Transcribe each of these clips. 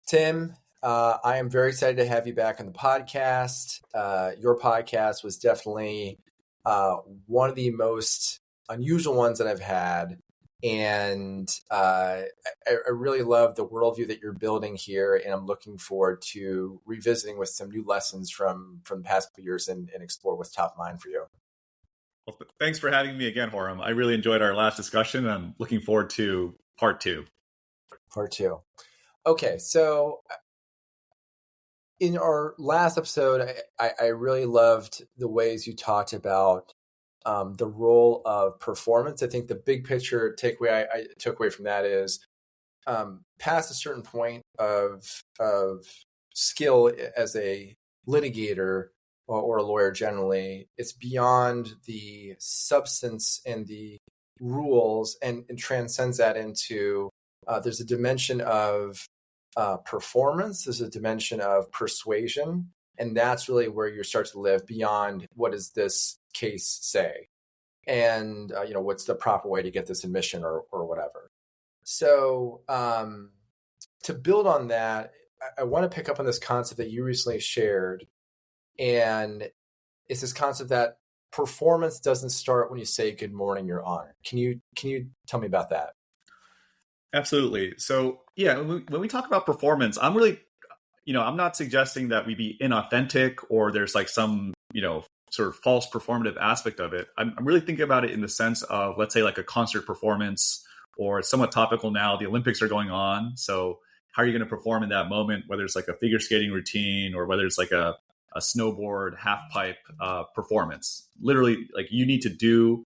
Tim, I am very excited to have you back on the podcast. Your podcast was definitely one of the most unusual ones that I've had. And I really love the worldview that you're building here. And I'm looking forward to revisiting with some new lessons from the past few years and explore what's top of mind for you. Well, thanks for having me again, Horam. I really enjoyed our last discussion. I'm looking forward to part two. Part two. Okay, so in our last episode, I really loved the ways you talked about the role of performance. I think the big picture takeaway I took away from that is past a certain point of skill as a litigator or a lawyer generally, it's beyond the substance and the rules and transcends that into there's a dimension of performance, there's a dimension of persuasion, and that's really where you start to live beyond what does this case say, and what's the proper way to get this admission or whatever. So to build on that, I want to pick up on this concept that you recently shared, and it's this concept that performance doesn't start when you say good morning, Your Honor. Can you tell me about that? Absolutely. So, yeah, when we talk about performance, I'm really, I'm not suggesting that we be inauthentic or there's like some, sort of false performative aspect of it. I'm really thinking about it in the sense of, let's say, like a concert performance, or it's somewhat topical now. The Olympics are going on. So how are you going to perform in that moment, whether it's like a figure skating routine or whether it's like a snowboard half pipe performance? Literally, like you need to do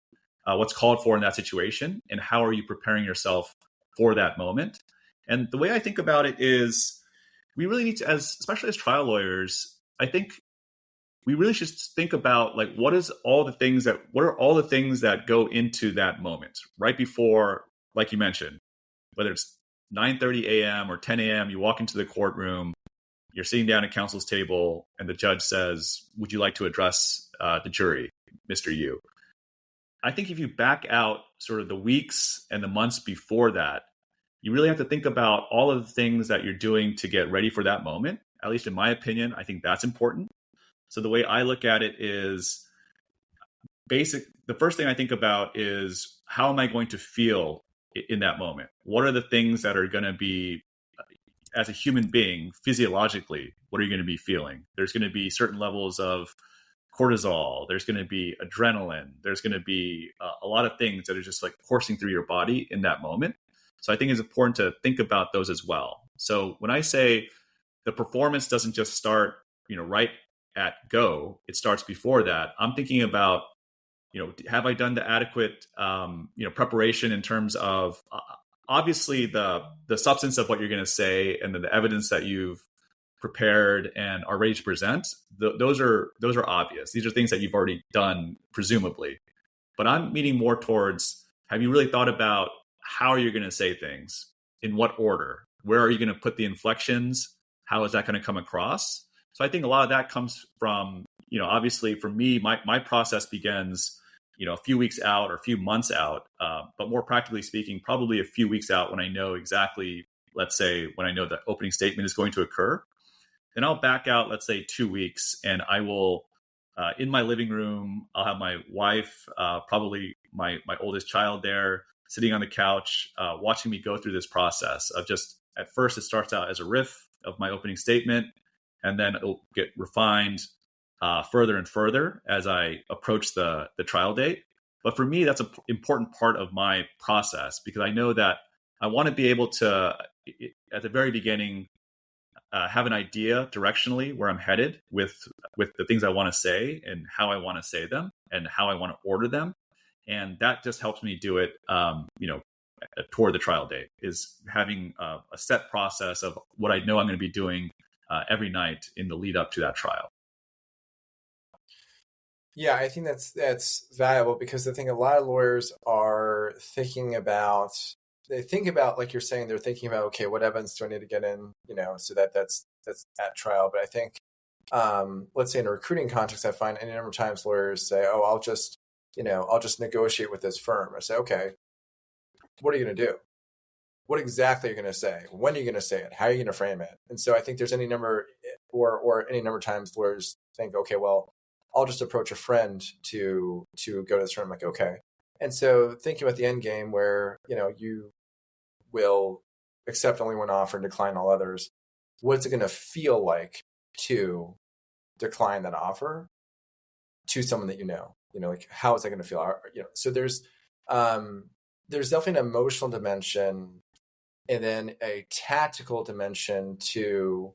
what's called for in that situation. And how are you preparing yourself for that moment? And the way I think about it is we really need to, especially as trial lawyers, I think we really should think about like what are all the things that go into that moment right before, like you mentioned, whether it's 9:30 a.m. or 10 a.m., you walk into the courtroom, you're sitting down at counsel's table, and the judge says, "Would you like to address the jury, Mr. Yoo?" I think if you back out sort of the weeks and the months before that, you really have to think about all of the things that you're doing to get ready for that moment. At least in my opinion, I think that's important. So the way I look at it is the first thing I think about is how am I going to feel in that moment? What are the things that are going to be, as a human being, physiologically, what are you going to be feeling? There's going to be certain levels of cortisol. There's going to be adrenaline. There's going to be a lot of things that are just like coursing through your body in that moment. So I think it's important to think about those as well. So when I say the performance doesn't just start, right at go, it starts before that. I'm thinking about, have I done the adequate, preparation in terms of obviously the substance of what you're going to say and then the evidence that you've prepared and are ready to present. Those are obvious. These are things that you've already done, presumably. But I'm meaning more towards, have you really thought about how are you going to say things? In what order? Where are you going to put the inflections? How is that going to come across? So I think a lot of that comes from, obviously for me, my process begins, a few weeks out or a few months out. But more practically speaking, probably a few weeks out when I know exactly, let's say, when I know the opening statement is going to occur. Then I'll back out, let's say 2 weeks, and I will, in my living room, I'll have my wife, probably my oldest child there, sitting on the couch, watching me go through this process of just, at first it starts out as a riff of my opening statement, and then it'll get refined further and further as I approach the trial date. But for me, that's an important part of my process because I know that I want to be able to, at the very beginning, have an idea directionally where I'm headed with the things I want to say and how I want to say them and how I want to order them. And that just helps me do it, toward the trial date, is having a set process of what I know I'm going to be doing every night in the lead up to that trial. Yeah, I think that's valuable because I think a lot of lawyers are thinking about, like you're saying, they're thinking about, okay, what evidence do I need to get in, so that's at trial. But I think, let's say in a recruiting context, I find any number of times lawyers say, oh, I'll just negotiate with this firm. I say, okay, what are you going to do? what exactly you're going to say, when are you going to say it, how are you going to frame it. And so I think there's any number or any number of times lawyers think, okay, well, I'll just approach a friend to go to this room. Like, okay. And so thinking about the end game where, you will accept only one offer and decline all others, what's it going to feel like to decline that offer to someone that like how is that going to feel? So there's definitely an emotional dimension and then a tactical dimension to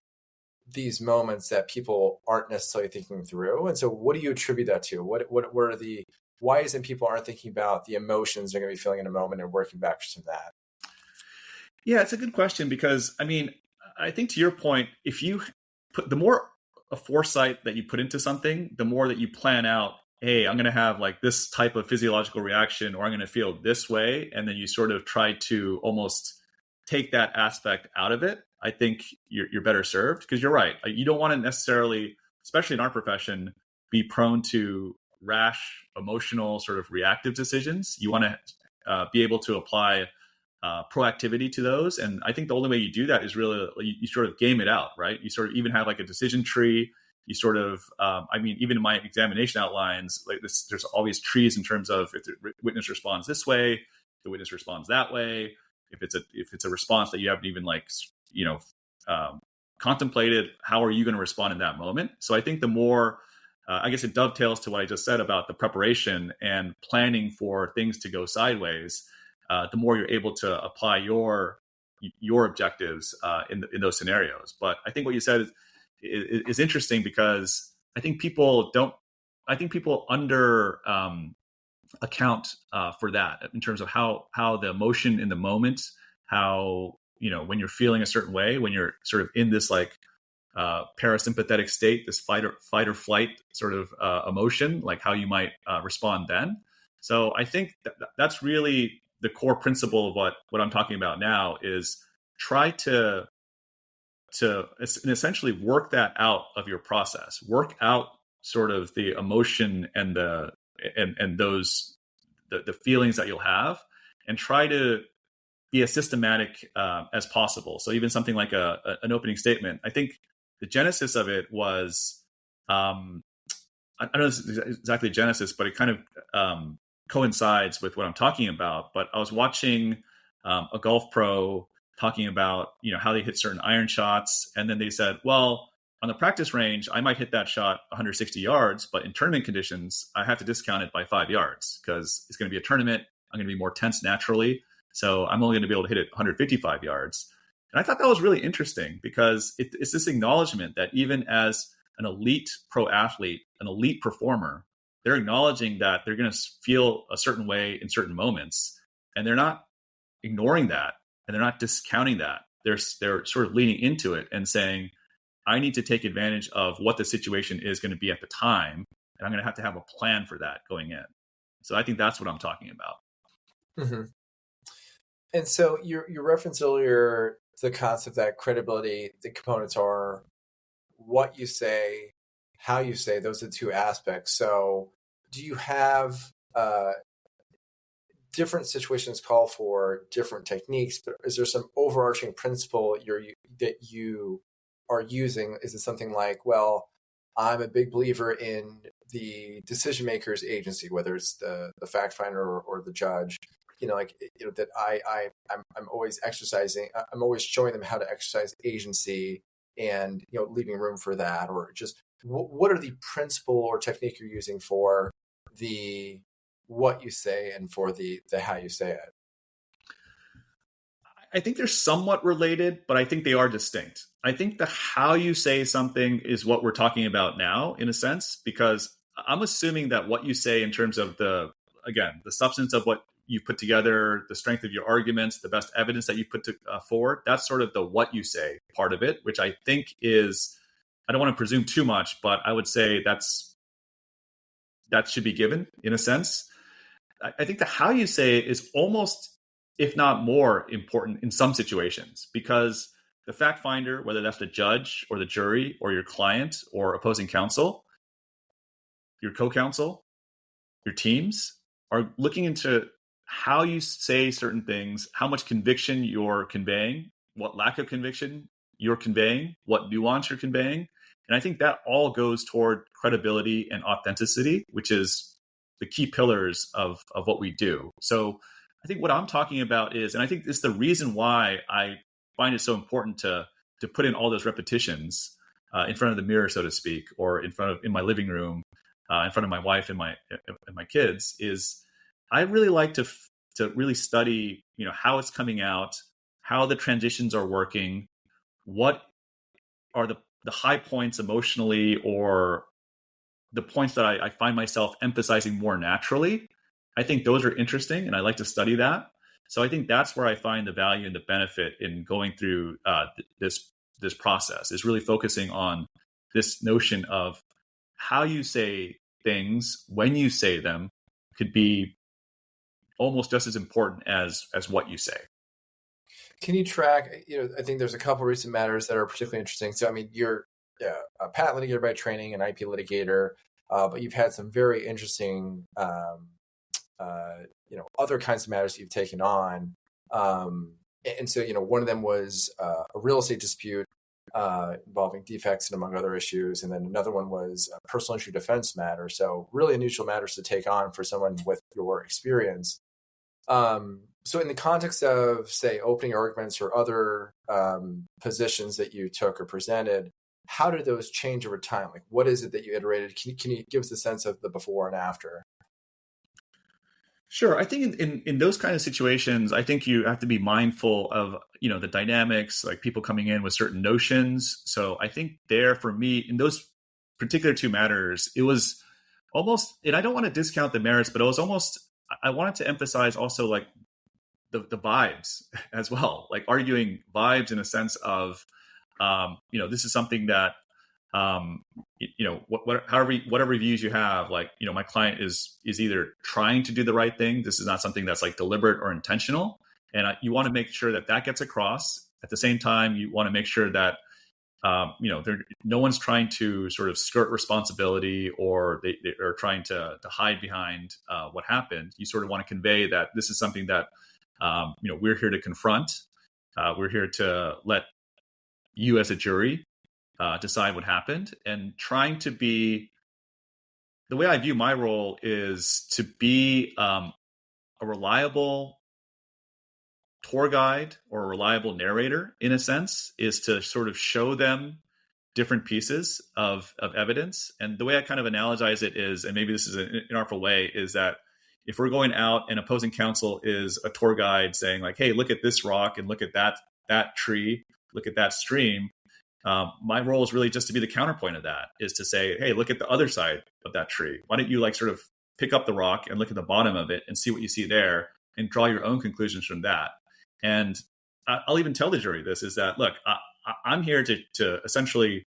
these moments that people aren't necessarily thinking through. And so what do you attribute that to? What are the, why isn't people aren't thinking about the emotions they're going to be feeling in a moment and working backwards from that? Yeah, it's a good question because, I mean, I think to your point, if you put the more a foresight that you put into something, the more that you plan out, hey, I'm going to have like this type of physiological reaction, or I'm going to feel this way. And then you sort of try to almost take that aspect out of it. I think you're better served because you're right. You don't want to necessarily, especially in our profession, be prone to rash, emotional, sort of reactive decisions. You want to be able to apply proactivity to those. And I think the only way you do that is really you sort of game it out, right? You sort of even have like a decision tree. You sort of, even in my examination outlines, like this, there's always trees in terms of if the witness responds this way, the witness responds that way. If it's a response that you haven't even contemplated, how are you going to respond in that moment? So I think the more, I guess it dovetails to what I just said about the preparation and planning for things to go sideways. The more you're able to apply your objectives in those scenarios. But I think what you said is interesting because I think people under account for that in terms of how the emotion in the moment, how when you're feeling a certain way, when you're sort of in this like parasympathetic state, this fight or flight sort of emotion, like how you might respond then. So I think that's really the core principle of what I'm talking about now is try to essentially work that out of your process, work out sort of the emotion and those the feelings that you'll have, and try to be as systematic as possible. So even something like an opening statement, I think the genesis of it was, I don't know exactly genesis, but it kind of coincides with what I'm talking about. But I was watching a golf pro talking about how they hit certain iron shots, and then they said, well, on the practice range, I might hit that shot 160 yards, but in tournament conditions, I have to discount it by 5 yards because it's going to be a tournament. I'm going to be more tense naturally, so I'm only going to be able to hit it 155 yards. And I thought that was really interesting because it's this acknowledgement that even as an elite pro athlete, an elite performer, they're acknowledging that they're going to feel a certain way in certain moments, and they're not ignoring that, and they're not discounting that. They're sort of leaning into it and saying, I need to take advantage of what the situation is going to be at the time, and I'm going to have a plan for that going in. So I think that's what I'm talking about. Mm-hmm. And so you referenced earlier the concept that credibility, the components are what you say, how you say, those are the two aspects. So do you have different situations call for different techniques, but is there some overarching principle that you are using? Is it something like, well, I'm a big believer in the decision maker's agency, whether it's the fact finder or the judge, that I'm always exercising, I'm always showing them how to exercise agency and, leaving room for that, or just what are the principle or technique you're using for the what you say and for the how you say it? I think they're somewhat related, but I think they are distinct. I think the how you say something is what we're talking about now, in a sense, because I'm assuming that what you say in terms of the substance of what you put together, the strength of your arguments, the best evidence that you put forward, that's sort of the what you say part of it, which I think is, I don't want to presume too much, but I would say that should be given in a sense. I think the how you say it is almost, if not more important in some situations, because the fact finder, whether that's the judge or the jury or your client or opposing counsel, your co-counsel, your teams, are looking into how you say certain things, how much conviction you're conveying, what lack of conviction you're conveying, what nuance you're conveying. And I think that all goes toward credibility and authenticity, which is the key pillars of what we do. So I think what I'm talking about is, and I think this is the reason why I find it so important to put in all those repetitions in front of the mirror, so to speak, or in my living room, in front of my wife and my kids, is I really like to really study, how it's coming out, how the transitions are working, what are the high points emotionally, or the points that I find myself emphasizing more naturally. I think those are interesting, and I like to study that. So I think that's where I find the value and the benefit in going through this process, is really focusing on this notion of how you say things when you say them could be almost just as important as what you say. Can you track, I think there's a couple recent matters that are particularly interesting. So, I mean, you're a patent litigator by training, an IP litigator, but you've had some very interesting, other kinds of matters that you've taken on. And so, one of them was a real estate dispute involving defects and among other issues. And then another one was a personal injury defense matter. So really unusual matters to take on for someone with your experience. So in the context of, say, opening arguments or other positions that you took or presented, how did those change over time? Like, what is it that you iterated? Can you give us a sense of the before and after? Sure. I think in those kind of situations, I think you have to be mindful of, the dynamics, like people coming in with certain notions. So I think there, for me, in those particular two matters, it was almost, and I don't want to discount the merits, but it was almost, I wanted to emphasize also like the vibes as well, like arguing vibes in a sense of, this is something that, whatever views you have, like, my client is either trying to do the right thing. This is not something that's like deliberate or intentional. And you want to make sure that gets across. At the same time, you want to make sure that, no one's trying to sort of skirt responsibility, or they are trying to hide behind what happened. You sort of want to convey that this is something that, we're here to confront. We're here to let you as a jury decide what happened, and trying to be, the way I view my role is to be a reliable tour guide or a reliable narrator, in a sense, is to sort of show them different pieces of evidence. And the way I kind of analogize it is, and maybe this is an inartful way, is that if we're going out and opposing counsel is a tour guide saying like, hey, look at this rock and look at that tree, look at that stream. My role is really just to be the counterpoint of that, is to say, hey, look at the other side of that tree. Why don't you like sort of pick up the rock and look at the bottom of it and see what you see there and draw your own conclusions from that. And I'll even tell the jury this, is that, look, I'm here to essentially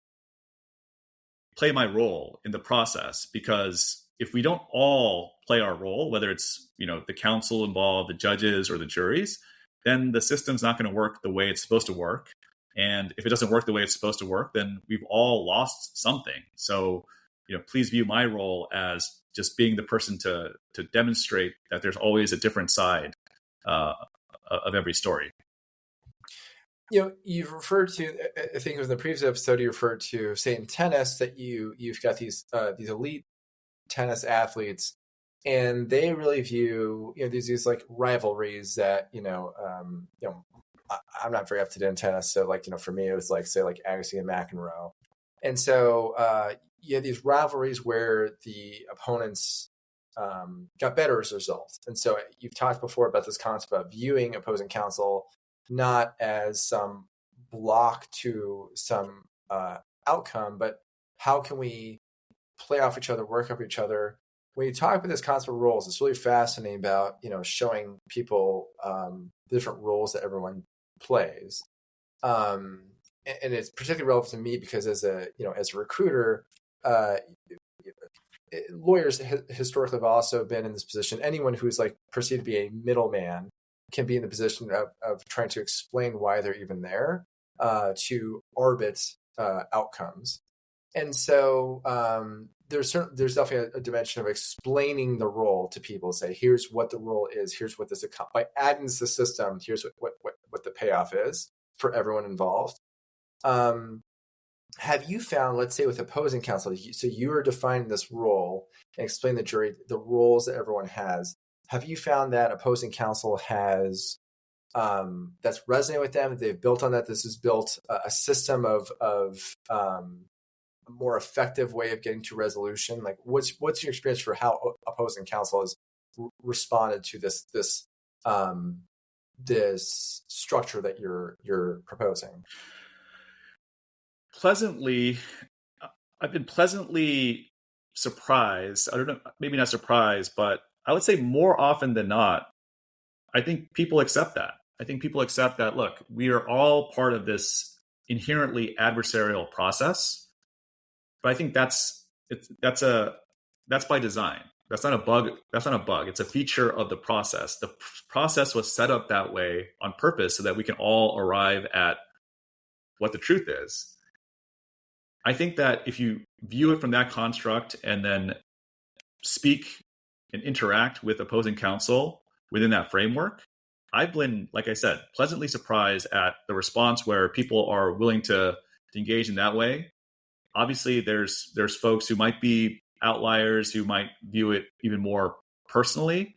play my role in the process, because if we don't all play our role, whether it's, the counsel involved, the judges, or the juries, then the system's not going to work the way it's supposed to work. And if it doesn't work the way it's supposed to work, then we've all lost something. So, please view my role as just being the person to demonstrate that there's always a different side of every story. You've referred to, I think it was in the previous episode, you referred to, say, in tennis, that you've got these elite tennis athletes, and they really view, these like rivalries that, I'm not very up to date in tennis. So like, for me, it was like, say, like Agassi and McEnroe. And so you have these rivalries where the opponents got better as a result. And so you've talked before about this concept of viewing opposing counsel not as some block to some outcome, but how can we play off each other, work off each other? When you talk about this concept of roles, it's really fascinating about, showing people the different roles that everyone plays. And it's particularly relevant to me because as a recruiter, lawyers historically have also been in this position. Anyone who's like perceived to be a middleman can be in the position of trying to explain why they're even there, to arbit outcomes. And so there's definitely a dimension of explaining the role to people. Say, here's what the role is. Here's what this by adding to the system. Here's what the payoff is for everyone involved. Have you found, let's say with opposing counsel, so you are defining this role and explain the jury the roles that everyone has. Have you found that opposing counsel has that's resonated with them? They've built on that. This has built a system of a more effective way of getting to resolution. Like, what's your experience for how opposing counsel has responded to this structure that you're proposing? I've been pleasantly surprised. I don't know, maybe not surprised, but I would say more often than not, I think people accept that. I think people accept that, look, we are all part of this inherently adversarial process. But I think that's by design. That's not a bug. That's not a bug. It's a feature of the process. The process was set up that way on purpose so that we can all arrive at what the truth is. I think that if you view it from that construct and then speak and interact with opposing counsel within that framework, I've been, like I said, pleasantly surprised at the response where people are willing to engage in that way. Obviously, there's folks who might be outliers who might view it even more personally.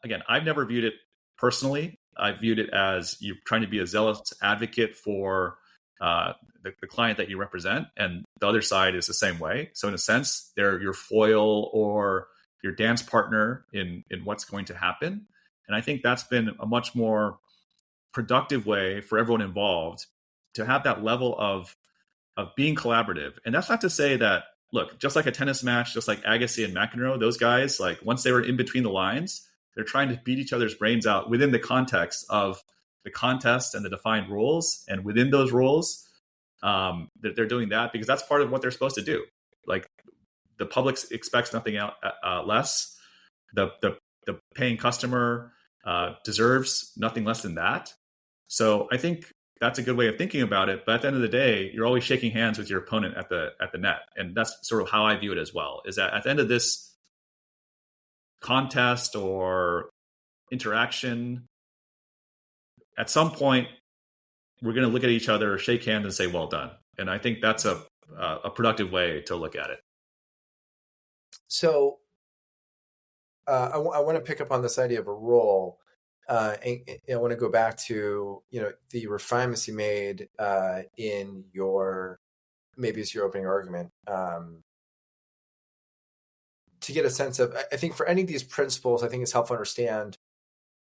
Again, I've never viewed it personally. I viewed it as you're trying to be a zealous advocate for the client that you represent, and the other side is the same way. So in a sense, they're your foil or your dance partner in what's going to happen. And I think that's been a much more productive way for everyone involved to have that level of being collaborative. And that's not to say that, look, just like a tennis match, just like Agassi and McEnroe, those guys, like once they were in between the lines, they're trying to beat each other's brains out within the context of the contest and the defined rules. And within those rules, they're doing that because that's part of what they're supposed to do. Like the public expects nothing less. The paying customer deserves nothing less than that. So I think that's a good way of thinking about it. But at the end of the day, you're always shaking hands with your opponent at the net. And that's sort of how I view it as well, is that at the end of this contest or interaction, at some point, we're going to look at each other, shake hands, and say, well done. And I think that's a productive way to look at it. So I want to pick up on this idea of a role. And I want to go back to, the refinements you made in maybe it's your opening argument, to get a sense of, I think for any of these principles, I think it's helpful to understand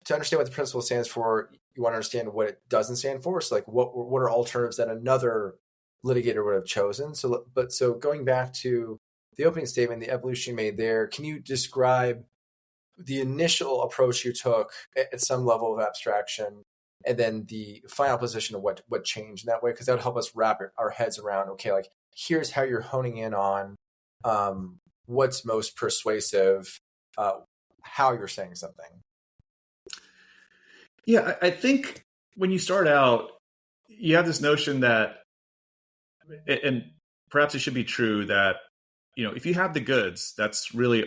what the principle stands for. You want to understand what it doesn't stand for. So like what are alternatives that another litigator would have chosen? So going back to the opening statement, the evolution you made there, can you describe the initial approach you took at some level of abstraction, and then the final position of what changed in that way? Because that would help us wrap our heads around, okay, like here's how you're honing in on what's most persuasive, how you're saying something. Yeah, I think when you start out, you have this notion that, and perhaps it should be true that, if you have the goods, that's really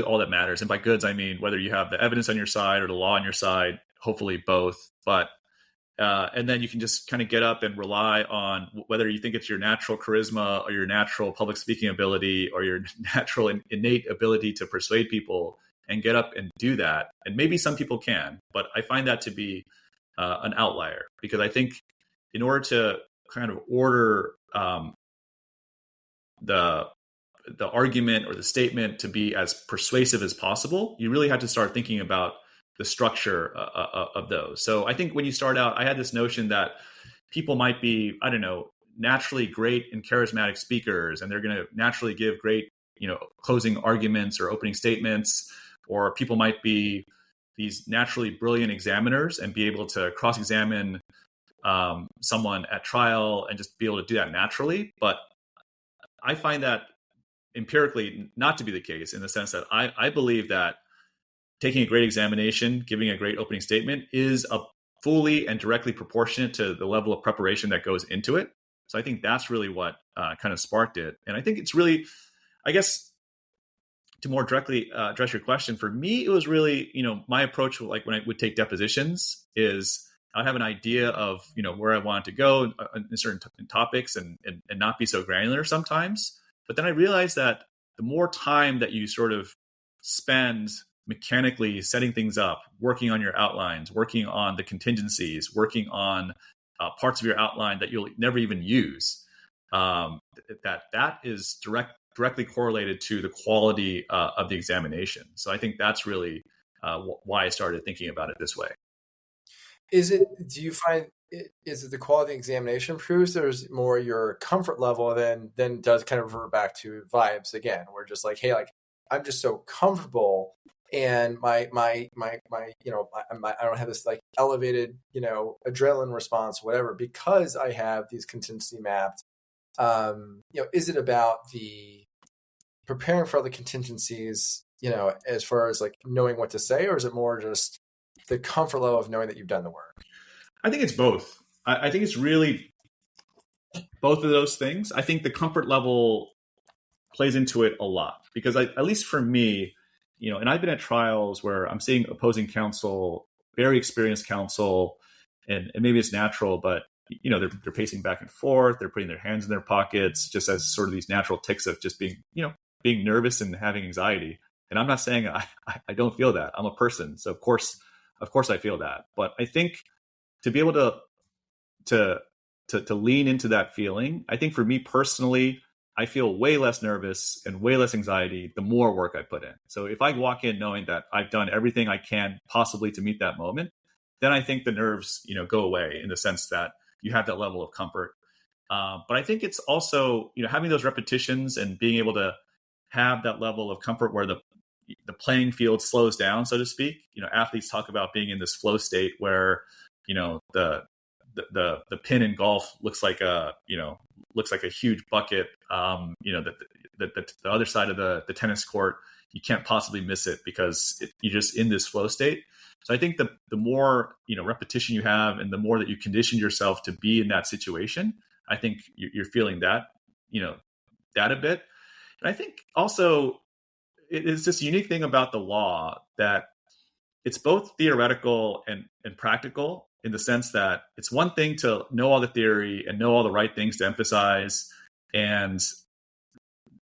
all that matters. And by goods, I mean whether you have the evidence on your side or the law on your side, hopefully both. But and then you can just kind of get up and rely on whether you think it's your natural charisma or your natural public speaking ability or your natural innate ability to persuade people, and get up and do that. And maybe some people can, but I find that to be an outlier, because I think in order to kind of order the argument or the statement to be as persuasive as possible, you really have to start thinking about the structure of those. So I think when you start out, I had this notion that people might be, I don't know, naturally great and charismatic speakers, and they're going to naturally give great, closing arguments or opening statements, or people might be these naturally brilliant examiners and be able to cross-examine someone at trial and just be able to do that naturally. But I find that empirically not to be the case, in the sense that I believe that taking a great examination, giving a great opening statement is a fully and directly proportionate to the level of preparation that goes into it. So I think that's really what kind of sparked it. And I think it's really, I guess to more directly address your question, for me, it was really, my approach, like when I would take depositions, is I'd have an idea of, where I wanted to go in certain topics and not be so granular sometimes. But then I realized that the more time that you sort of spend mechanically setting things up, working on your outlines, working on the contingencies, working on parts of your outline that you'll never even use, that is directly correlated to the quality of the examination. So I think that's really why I started thinking about it this way. Do you find, is it the quality of the examination improves, or is it more your comfort level then does kind of revert back to vibes again? We're just like, hey, like I'm just so comfortable and my I don't have this like elevated, adrenaline response, whatever, because I have these contingency mapped. Is it about the preparing for all the contingencies, as far as like knowing what to say, or is it more just the comfort level of knowing that you've done the work? I think it's both. I think it's really both of those things. I think the comfort level plays into it a lot because at least for me, and I've been at trials where I'm seeing opposing counsel, very experienced counsel, and maybe it's natural, but they're pacing back and forth, they're putting their hands in their pockets, just as sort of these natural tics of just being nervous and having anxiety. And I'm not saying I don't feel that. I'm a person, so of course I feel that. But I think to be able to lean into that feeling, I think for me personally, I feel way less nervous and way less anxiety the more work I put in. So if I walk in knowing that I've done everything I can possibly to meet that moment, then I think the nerves, go away in the sense that you have that level of comfort. But I think it's also, having those repetitions and being able to have that level of comfort where the playing field slows down, so to speak. Athletes talk about being in this flow state where, the pin in golf looks like a huge bucket. The other side of the tennis court, you can't possibly miss it because you're just in this flow state. So I think the more, repetition you have and the more that you condition yourself to be in that situation, I think you're feeling that, that a bit. And I think also it is this unique thing about the law that it's both theoretical and practical in the sense that it's one thing to know all the theory and know all the right things to emphasize and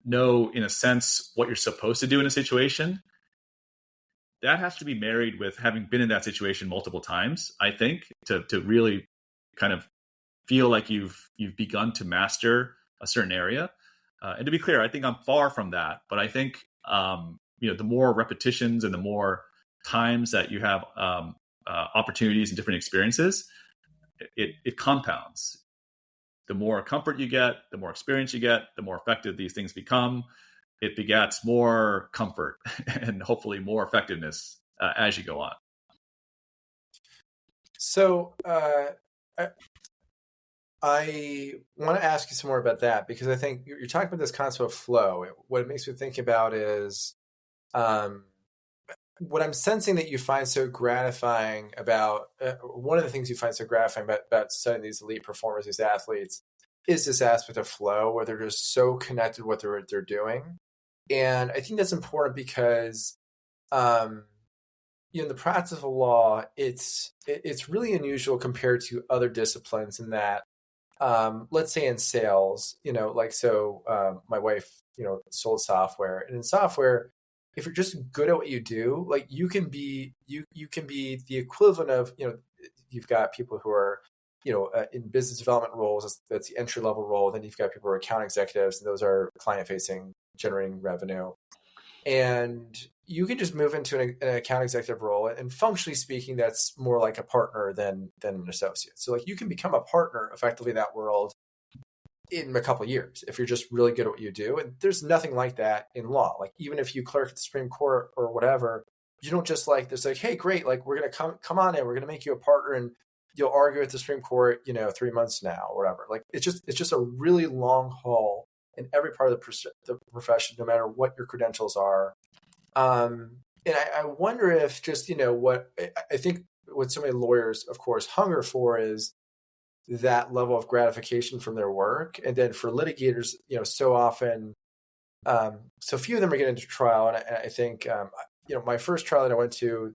know, in a sense, what you're supposed to do in a situation. That has to be married with having been in that situation multiple times, I think, to really kind of feel like you've begun to master a certain area. And to be clear, I think I'm far from that, but I think the more repetitions and the more times that you have opportunities and different experiences, it compounds. The more comfort you get, the more experience you get, the more effective these things become. It begets more comfort and hopefully more effectiveness as you go on. So I want to ask you some more about that because I think you're talking about this concept of flow. What it makes me think about is what I'm sensing that you find so gratifying about one of the things you find so gratifying about studying these elite performers, these athletes, is this aspect of flow where they're just so connected with what they're doing. And I think that's important because in the practice of law, it's really unusual compared to other disciplines in that, let's say in sales, my wife, sold software, and in software, if you're just good at what you do, like you can be the equivalent of, you've got people who are, in business development roles, that's the entry level role. Then you've got people who are account executives, and those are client facing, generating revenue. And you can just move into an account executive role, and functionally speaking, that's more like a partner than an associate. So like you can become a partner effectively in that world in a couple of years if you're just really good at what you do. And there's nothing like that in law. Like even if you clerk at the Supreme Court or whatever, you don't just like there's like, hey, great, like we're gonna come on in, we're gonna make you a partner, and you'll argue at the Supreme Court, 3 months now or whatever. Like it's just a really long haul in every part of the profession, no matter what your credentials are. And I wonder if just, what I think what so many lawyers, of course, hunger for is that level of gratification from their work. And then for litigators, so often So a few of them are getting into trial, and I think my first trial that I went to,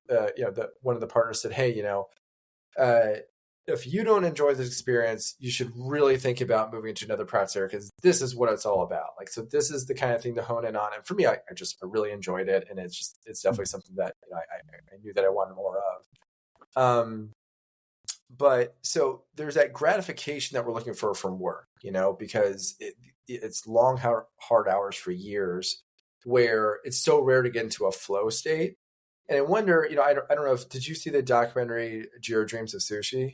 one of the partners said, "Hey, uh, if you don't enjoy this experience, you should really think about moving into another practice area because this is what it's all about. Like, so this is the kind of thing to hone in on." And for me, I really enjoyed it, and it's definitely something that I knew that I wanted more of. But so there's that gratification that we're looking for from work, because it's long, hard hours for years where it's so rare to get into a flow state. And I wonder, I don't know did you see the documentary Jiro Dreams of Sushi?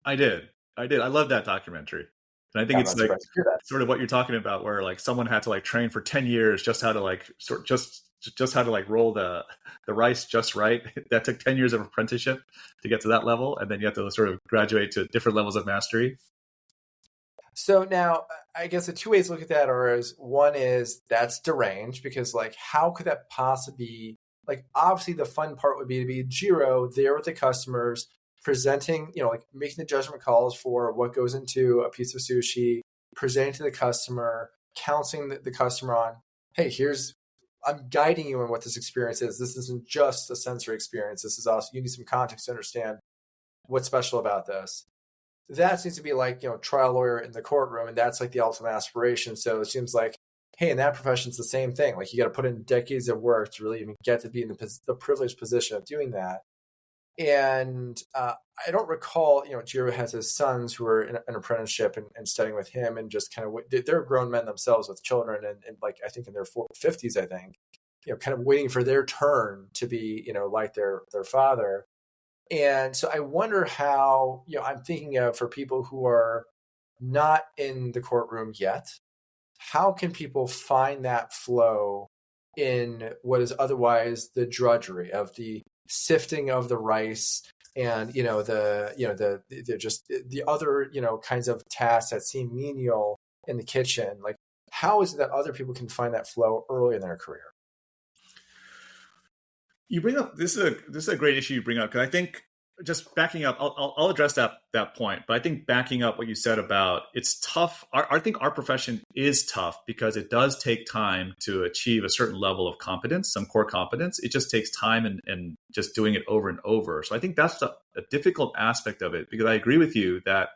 I did. I love that documentary. And I think I'm it's not like surprised to hear that. sort of what you're talking about, where like someone had to like train for 10 years just how to like just how to like roll the rice just right. That took 10 years of apprenticeship to get to that level. And then you have to sort of graduate to different levels of mastery. So now I guess the two ways to look at that are as one is that's deranged because like how could that possibly be like obviously the fun part would be to be Jiro there with the customers presenting, like making the judgment calls for what goes into a piece of sushi, presenting to the customer, counseling the customer on, hey, I'm guiding you on what this experience is. This isn't just a sensory experience. This is also, you need some context to understand what's special about this. That seems to be like, trial lawyer in the courtroom, and that's like the ultimate aspiration. So it seems like, hey, in that profession, it's the same thing. Like you got to put in decades of work to really even get to be in the privileged position of doing that. And I don't recall, Jiro has his sons who are in an apprenticeship and studying with him and just kind of, they're grown men themselves with children and like, I think in their 50s, I think, kind of waiting for their turn to be, like their father. And so I wonder how, I'm thinking of for people who are not in the courtroom yet, how can people find that flow in what is otherwise the drudgery of the sifting of the rice and, the just the other, kinds of tasks that seem menial in the kitchen? Like, how is it that other people can find that flow early in their career? You bring up this is a great issue you bring up, because I think just backing up, I'll address that point, but I think backing up what you said about it's tough. I think our profession is tough because it does take time to achieve a certain level of competence, some core competence. It just takes time and just doing it over and over. So I think that's a difficult aspect of it, because I agree with you that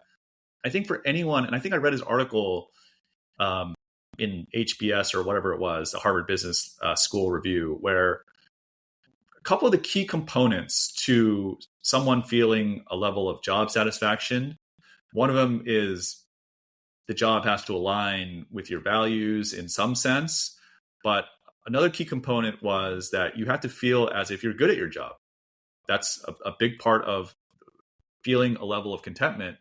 I think for anyone, and I think I read his article in HBS or whatever it was, the Harvard Business School Review, where a couple of the key components to someone feeling a level of job satisfaction, one of them is the job has to align with your values in some sense. But another key component was that you have to feel as if you're good at your job. That's a big part of feeling a level of contentment.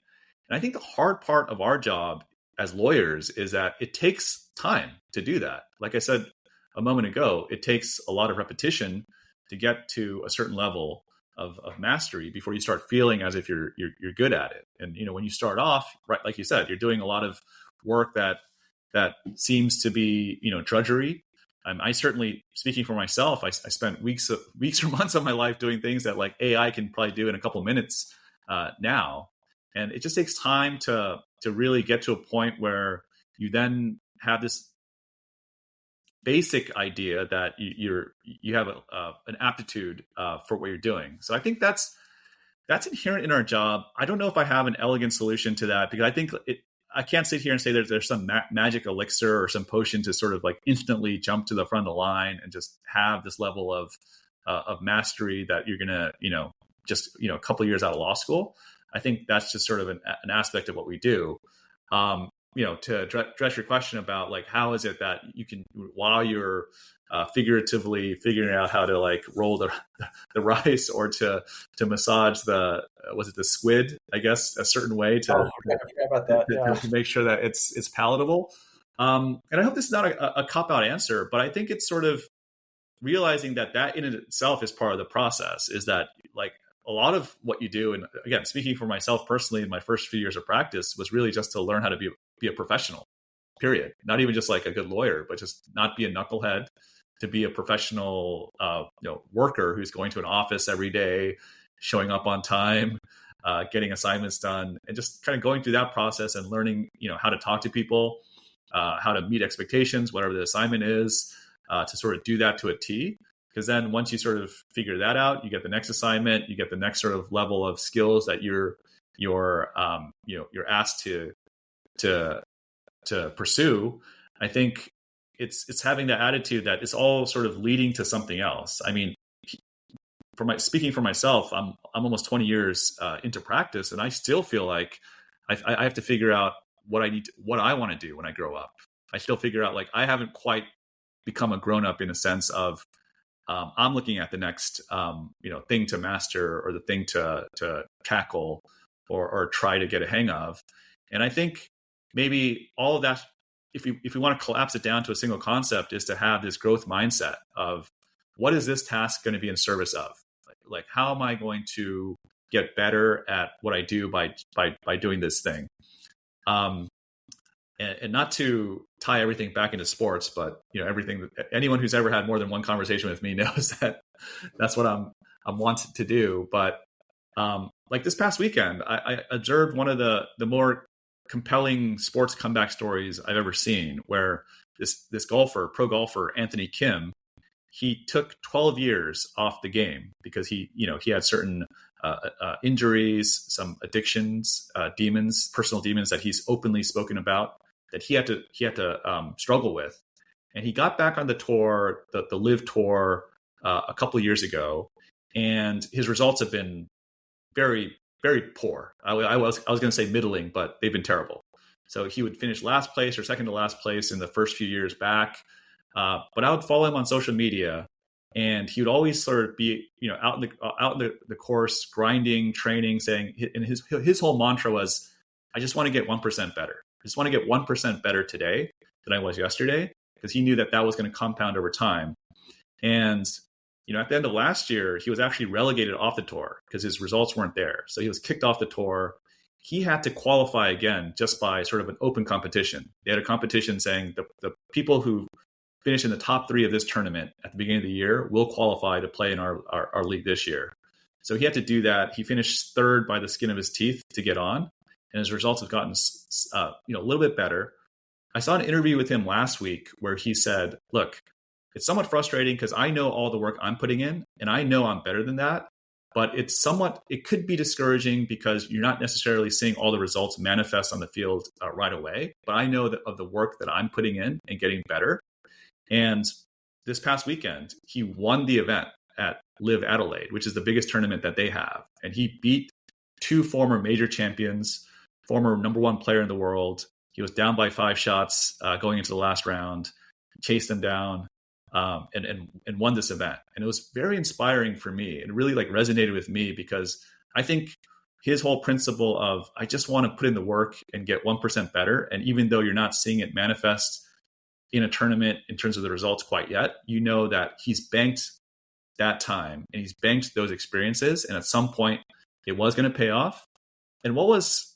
And I think the hard part of our job as lawyers is that it takes time to do that. Like I said a moment ago, it takes a lot of repetition to get to a certain level of mastery before you start feeling as if you're good at it. And when you start off, right, like you said, you're doing a lot of work that seems to be drudgery. I certainly, speaking for myself, I spent weeks or months of my life doing things that like AI can probably do in a couple of minutes now. And it just takes time to really get to a point where you then have this basic idea that you have an aptitude for what you're doing. So I think that's inherent in our job. I don't know if I have an elegant solution to that, because I think I can't sit here and say that there's some magic elixir or some potion to sort of like instantly jump to the front of the line and just have this level of mastery that you're gonna just a couple of years out of law school. I think that's just sort of an aspect of what we do. To address your question about like, how is it that you can, while you're figuratively figuring out how to like roll the rice or to massage the squid, I guess, a certain way to make sure that it's palatable. And I hope this is not a cop-out answer, but I think it's sort of realizing that in itself is part of the process, is that like a lot of what you do, and again, speaking for myself personally, in my first few years of practice was really just to learn how to be a professional, period. Not even just like a good lawyer, but just not be a knucklehead, to be a professional worker who's going to an office every day, showing up on time, getting assignments done, and just kind of going through that process and learning how to talk to people. how to meet expectations, whatever the assignment is, to sort of do that to a T. Because then once you sort of figure that out, you get the next assignment, you get the next sort of level of skills that you're asked to pursue. I think it's having that attitude that it's all sort of leading to something else. I mean, speaking for myself, I'm almost 20 years into practice, and I still feel like I have to figure out what I want to do when I grow up. I still figure out, like, I haven't quite become a grown up in a sense of I'm looking at the next thing to master, or the thing to tackle, or try to get a hang of. And I think maybe all of that, if we want to collapse it down to a single concept, is to have this growth mindset of, what is this task going to be in service of? Like, how am I going to get better at what I do by doing this thing? And not to tie everything back into sports, but anyone who's ever had more than one conversation with me knows that that's what I'm wanting to do. But like this past weekend, I observed one of the more compelling sports comeback stories I've ever seen, where this pro golfer, Anthony Kim, he took 12 years off the game because he had certain injuries, some addictions, personal demons that he's openly spoken about, that he had to struggle with. And he got back on the tour, the Live Tour, a couple of years ago, and his results have been very, very poor. I was going to say middling, but they've been terrible. So he would finish last place or second to last place in the first few years back. But I would follow him on social media, and he would always sort of be, out in the course, grinding, training, saying, and his whole mantra was, I just want to get 1% better. I just want to get 1% better today than I was yesterday, because he knew that was going to compound over time. And at the end of last year, he was actually relegated off the tour because his results weren't there. So he was kicked off the tour. He had to qualify again just by sort of an open competition. They had a competition saying the people who finish in the top 3 of this tournament at the beginning of the year will qualify to play in our league this year. So he had to do that. He finished 3rd by the skin of his teeth to get on, and his results have gotten a little bit better. I saw an interview with him last week where he said, look, it's somewhat frustrating because I know all the work I'm putting in, and I know I'm better than that, but it could be discouraging because you're not necessarily seeing all the results manifest on the field right away. But I know that of the work that I'm putting in and getting better. And this past weekend, he won the event at Live Adelaide, which is the biggest tournament that they have. And he beat 2 former major champions, former number 1 player in the world. He was down by 5 shots going into the last round, chased them down, and won this event. And it was very inspiring for me. It really resonated with me, because I think his whole principle of, I just want to put in the work and get 1% better. And even though you're not seeing it manifest in a tournament in terms of the results quite yet, that he's banked that time and he's banked those experiences. And at some point it was going to pay off. And what was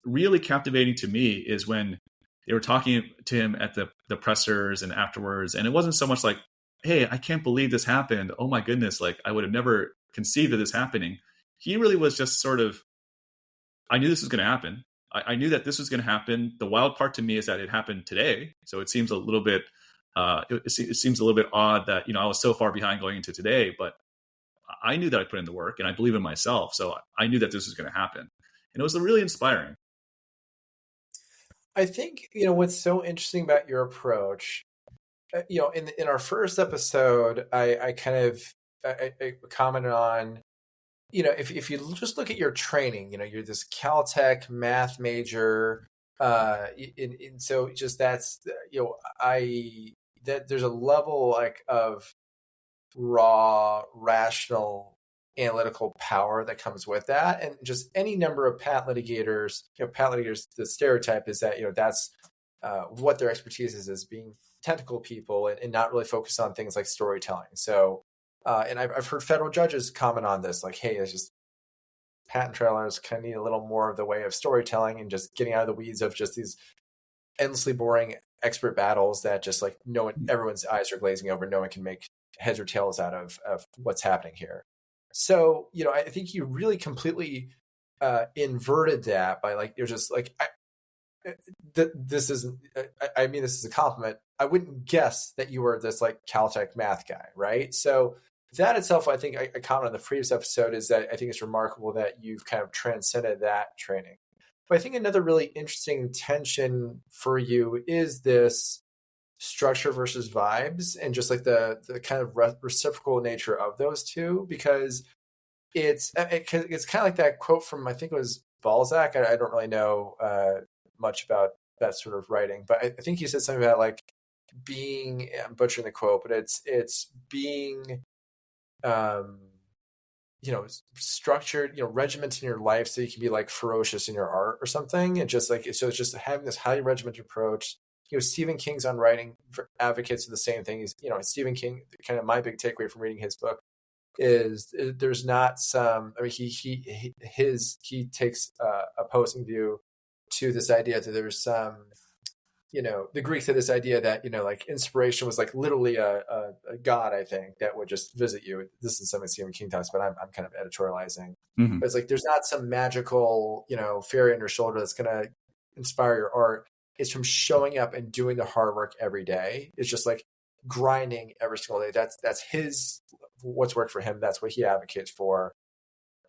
really captivating to me is when they were talking to him at the pressers and afterwards. And it wasn't so much like, hey, I can't believe this happened. Oh my goodness. I would have never conceived of this happening. He really was just sort of, I knew this was going to happen. I knew that this was going to happen. The wild part to me is that it happened today. So it seems a little bit, it seems a little bit odd that, I was so far behind going into today, but I knew that I put in the work and I believe in myself. So I knew that this was going to happen. And it was really inspiring. I think, what's so interesting about your approach, in our first episode, I commented on, if you just look at your training, you're this Caltech math major, and so just that's, that there's a level of raw, rational, analytical power that comes with that, and just any number of patent litigators. The stereotype is that that's what their expertise is being technical people and not really focused on things like storytelling. So. And I've heard federal judges comment on this, like, hey, it's just patent trailers kind of need a little more of the way of storytelling and just getting out of the weeds of just these endlessly boring expert battles that just everyone's eyes are glazing over. No one can make heads or tails out of what's happening here. So, I think you really completely inverted that by you're just this isn't, I mean this as a compliment, I wouldn't guess that you were this like Caltech math guy, right? So that itself, I think I commented on the previous episode, is that I think it's remarkable that you've kind of transcended that training. But I think another really interesting tension for you is this structure versus vibes, and just like the kind of reciprocal nature of those two, because it's kind of like that quote from, I think it was Balzac. I don't really know much about that sort of writing, but I think he said something about like being, I'm butchering the quote, but it's being structured, regimented in your life so you can be like ferocious in your art or something. And just like, so it's just having this highly regimented approach. Stephen King's on writing for advocates of the same thing. He's, Stephen King, kind of my big takeaway from reading his book is there's not some, I mean, he takes a opposing view to this idea that there's some, the Greeks had this idea that, like inspiration was like literally a god, I think, that would just visit you. This is something Stephen King talks about. I'm kind of editorializing. Mm-hmm. But it's like, there's not some magical, fairy on your shoulder that's going to inspire your art. It's from showing up and doing the hard work every day. It's just like grinding every single day. That's what's worked for him. That's what he advocates for.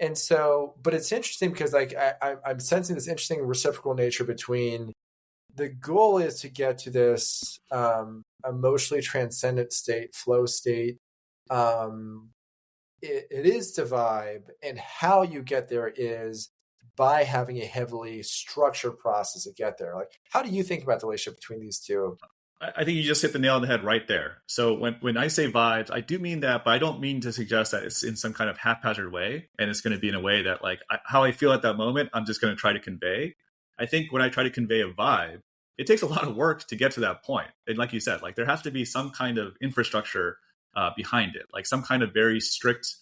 And so, but it's interesting because like I'm sensing this interesting reciprocal nature between the goal is to get to this emotionally transcendent state, flow state. It is to vibe, and how you get there is by having a heavily structured process to get there. Like, how do you think about the relationship between these two? I think you just hit the nail on the head right there. So when I say vibes, I do mean that, but I don't mean to suggest that it's in some kind of haphazard way, and it's going to be in a way that like how I feel at that moment, I'm just going to try to convey. I think when I try to convey a vibe, it takes a lot of work to get to that point. And like you said, like there has to be some kind of infrastructure behind it, like some kind of very strict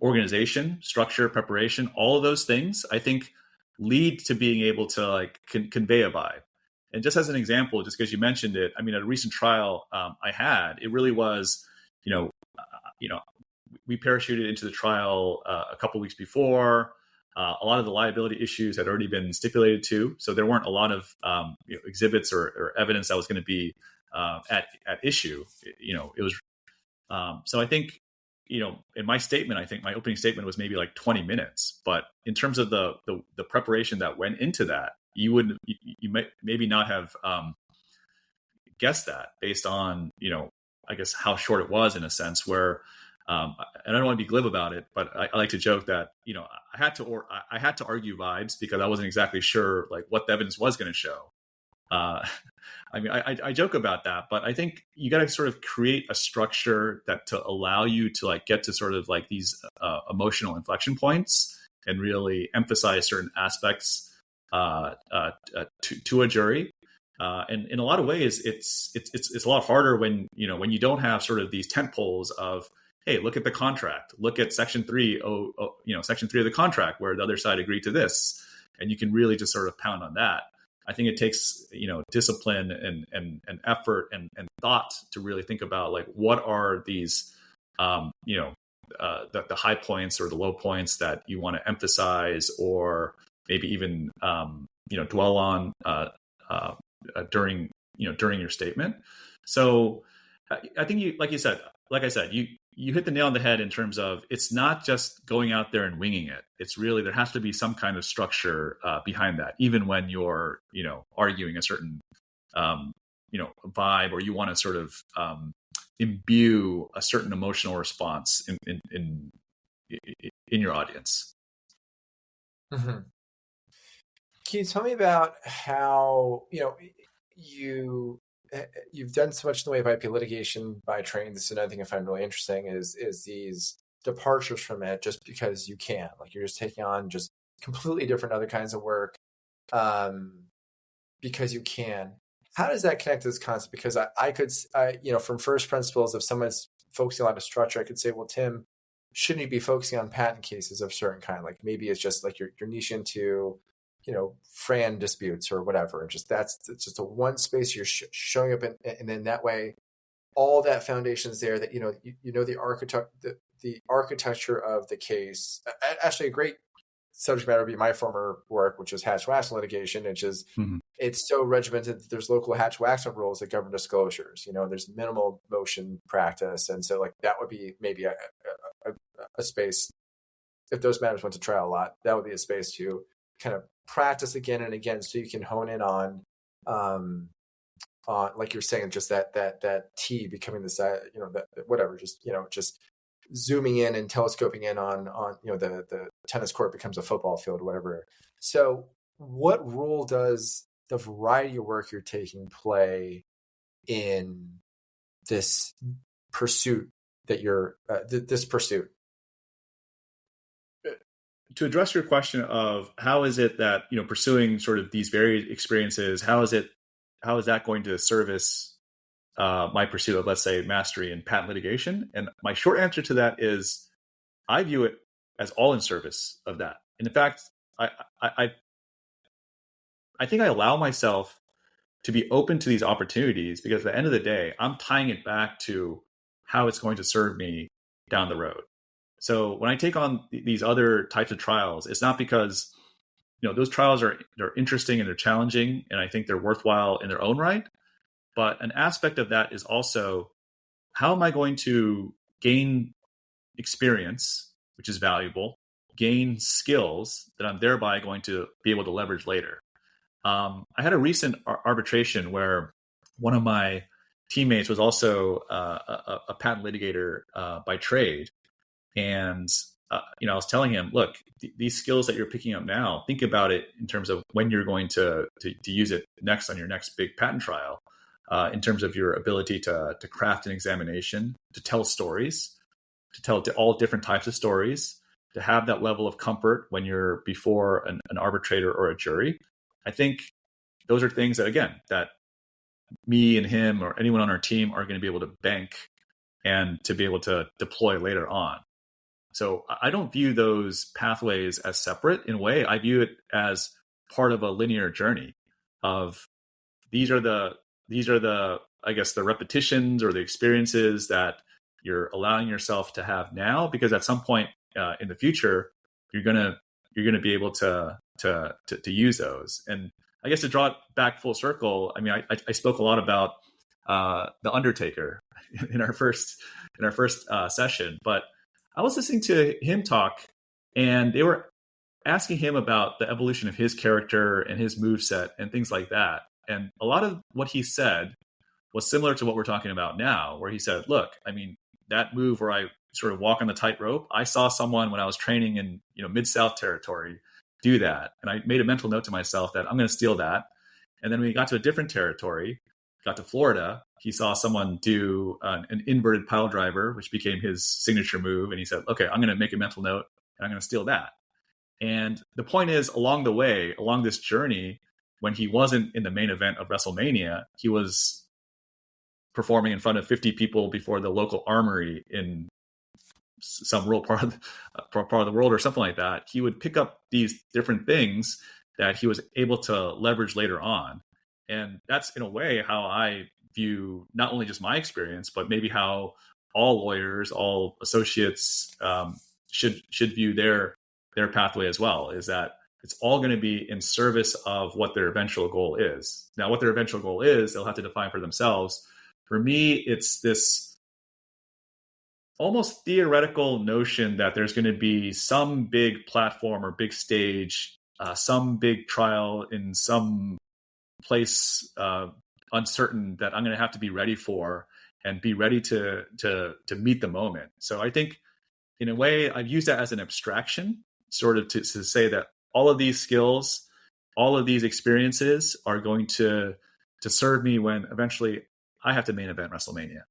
organization, structure, preparation, all of those things, I think lead to being able to like convey a vibe. And just as an example, just because you mentioned it, I mean, at a recent trial I had, it really was, we parachuted into the trial a couple of weeks before. A lot of the liability issues had already been stipulated to, so there weren't a lot of exhibits or evidence that was going to be at issue. It was so I think in my statement, I think my opening statement was maybe like 20 minutes, but in terms of the preparation that went into that, you might maybe not have guessed that based on I guess how short it was, in a sense where. And I don't want to be glib about it, but I like to joke that I had to argue vibes because I wasn't exactly sure like what the evidence was going to show. I mean, I joke about that, but I think you got to sort of create a structure that to allow you to like get to sort of like these emotional inflection points and really emphasize certain aspects to a jury. And in a lot of ways, it's a lot harder when you don't have sort of these tent poles of, hey, look at the contract. Look at section 3. Section 3 of the contract where the other side agreed to this, and you can really just sort of pound on that. I think it takes discipline and effort and thought to really think about like what are these the high points or the low points that you want to emphasize or maybe even dwell on during your statement. So I think like I said, you hit the nail on the head in terms of it's not just going out there and winging it. It's really, there has to be some kind of structure behind that, even when you're, arguing a certain, vibe, or you want to sort of imbue a certain emotional response in your audience. Mm-hmm. Can you tell me about how, you've done so much in the way of IP litigation by training? This is another thing I find really interesting is these departures from it just because you can. Like you're just taking on just completely different other kinds of work because you can. How does that connect to this concept? Because I could, from first principles, if someone's focusing on a structure, I could say, well, Tim, shouldn't you be focusing on patent cases of a certain kind? Like maybe it's just like you're niche into Fran disputes or whatever. And just it's just a one space you're showing up in, and then that way, all that foundation is there. That the architecture of the case. Actually, a great subject matter would be my former work, which was Hatch-Waxman litigation, which is it's so regimented that there's local Hatch-Waxman rules that govern disclosures. There's minimal motion practice, and so like that would be maybe a space. If those matters went to trial a lot, that would be a space to kind of practice again and again, so you can hone in on like you're saying, just that T becoming the size, that whatever, just zooming in and telescoping in on the tennis court becomes a football field, whatever. So, what role does the variety of work you're taking play in this pursuit that you're this pursuit? To address your question of how is it that pursuing sort of these varied experiences, how is that going to service my pursuit of, let's say, mastery in patent litigation? And my short answer to that is I view it as all in service of that. And in fact, I think I allow myself to be open to these opportunities because at the end of the day, I'm tying it back to how it's going to serve me down the road. So when I take on these other types of trials, it's not because those trials they're interesting and they're challenging, and I think they're worthwhile in their own right. But an aspect of that is also, how am I going to gain experience, which is valuable, gain skills that I'm thereby going to be able to leverage later. I had a recent arbitration where one of my teammates was also a patent litigator by trade. And, I was telling him, look, these skills that you're picking up now, think about it in terms of when you're going to use it next on your next big patent trial, in terms of your ability to craft an examination, to tell stories, to tell all different types of stories, to have that level of comfort when you're before an arbitrator or a jury. I think those are things that, again, that me and him or anyone on our team are going to be able to bank and to be able to deploy later on. So I don't view those pathways as separate in a way. I view it as part of a linear journey of these are the I guess the repetitions or the experiences that you're allowing yourself to have now, because at some point in the future you're gonna be able to use those. And I guess to draw it back full circle, I mean, I spoke a lot about the Undertaker in our first session, but I was listening to him talk, and they were asking him about the evolution of his character and his moveset and things like that. And a lot of what he said was similar to what we're talking about now, where he said, look, I mean, that move where I sort of walk on the tightrope, I saw someone when I was training in Mid-South territory do that. And I made a mental note to myself that I'm going to steal that. And then when we got to a different territory, got to Florida, he saw someone do an inverted pile driver, which became his signature move. And he said, okay, I'm going to make a mental note and I'm going to steal that. And the point is, along the way, along this journey, when he wasn't in the main event of WrestleMania, he was performing in front of 50 people before the local armory in some rural part of the world or something like that. He would pick up these different things that he was able to leverage later on. And that's, in a way, how I view not only just my experience, but maybe how all lawyers, all associates should view their pathway as well, is that it's all going to be in service of what their eventual goal is. Now, what their eventual goal is, they'll have to define for themselves. For me, it's this almost theoretical notion that there's going to be some big platform or big stage, some big trial in some place uncertain that I'm going to have to be ready for and be ready to meet the moment. So I think, in a way, I've used that as an abstraction, sort of to say that all of these skills, all of these experiences are going to serve me when eventually I have to main event WrestleMania.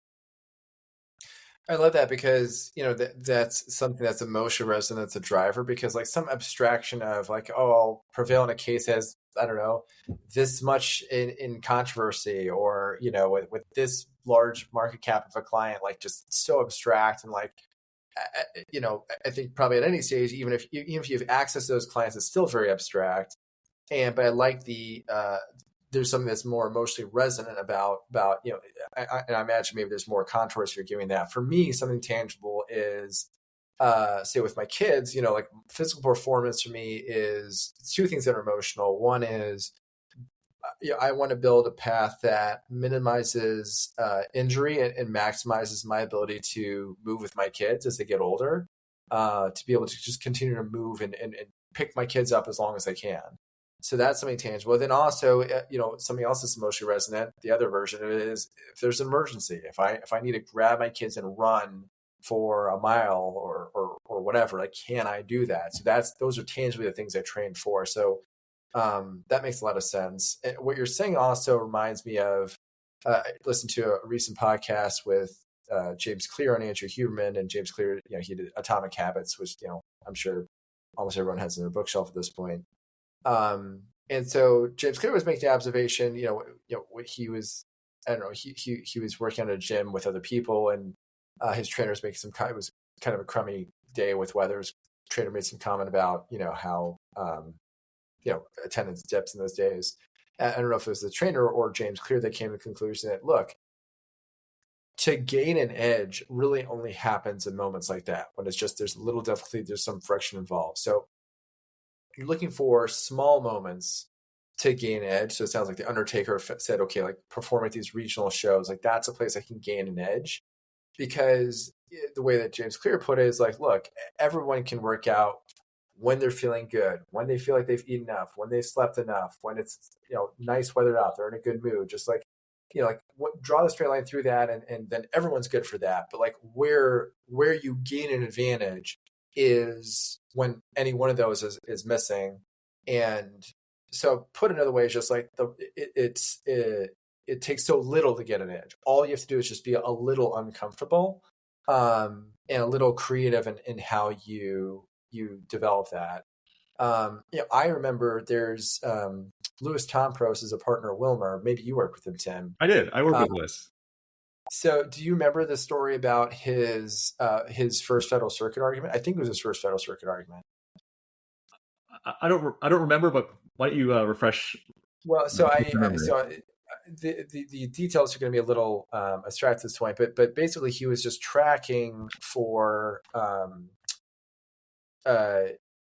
I love that, because that's something that's emotion resonance, a driver, because like some abstraction of like, oh, I'll prevail in a case as, I don't know, this much in controversy, or with this large market cap of a client, like just so abstract. And like, I think probably at any stage, even if you've access to those clients, it's still very abstract. But I like there's something that's more emotionally resonant about and I imagine maybe there's more contours you're giving that. For me, something tangible is say with my kids, like physical performance for me is two things that are emotional. One is I want to build a path that minimizes injury and maximizes my ability to move with my kids as they get older, to be able to just continue to move and pick my kids up as long as I can. So that's something tangible. Then also, something else that's emotionally resonant. The other version of it is if there's an emergency, if I need to grab my kids and run for a mile or whatever, like, can I do that? So those are tangibly the things I trained for. So that makes a lot of sense. And what you're saying also reminds me of, I listened to a recent podcast with James Clear and Andrew Huberman, and James Clear, he did Atomic Habits, which, I'm sure almost everyone has in their bookshelf at this point. And so James Clear was making the observation, he was, I don't know, he was working on a gym with other people, and his trainer was making it was kind of a crummy day with weather. His trainer made some comment about, how, attendance dips in those days. I don't know if it was the trainer or James Clear that came to the conclusion that, look, to gain an edge really only happens in moments like that, when it's just, there's a little difficulty, there's some friction involved. So you're looking for small moments to gain an edge. So it sounds like the Undertaker said, okay, like performing at these regional shows, like that's a place I can gain an edge, because the way that James Clear put it is like, look, everyone can work out when they're feeling good, when they feel like they've eaten enough, when they've slept enough, when it's, nice weather out, they're in a good mood. Just like, draw the straight line through that, and then everyone's good for that. But like where you gain an advantage is when any one of those is missing. And so put another way, is just like it takes so little to get an edge. All you have to do is just be a little uncomfortable, and a little creative in how you develop that. I remember there's Louis Tompros is a partner of Wilmer. Maybe you work with him, Tim. I did. I worked with Louis. So do you remember the story about his first Federal Circuit argument? I think it was his first Federal Circuit argument. I don't remember, but why don't you refresh? Well, the details are going to be a little abstract at this point, but basically he was just tracking for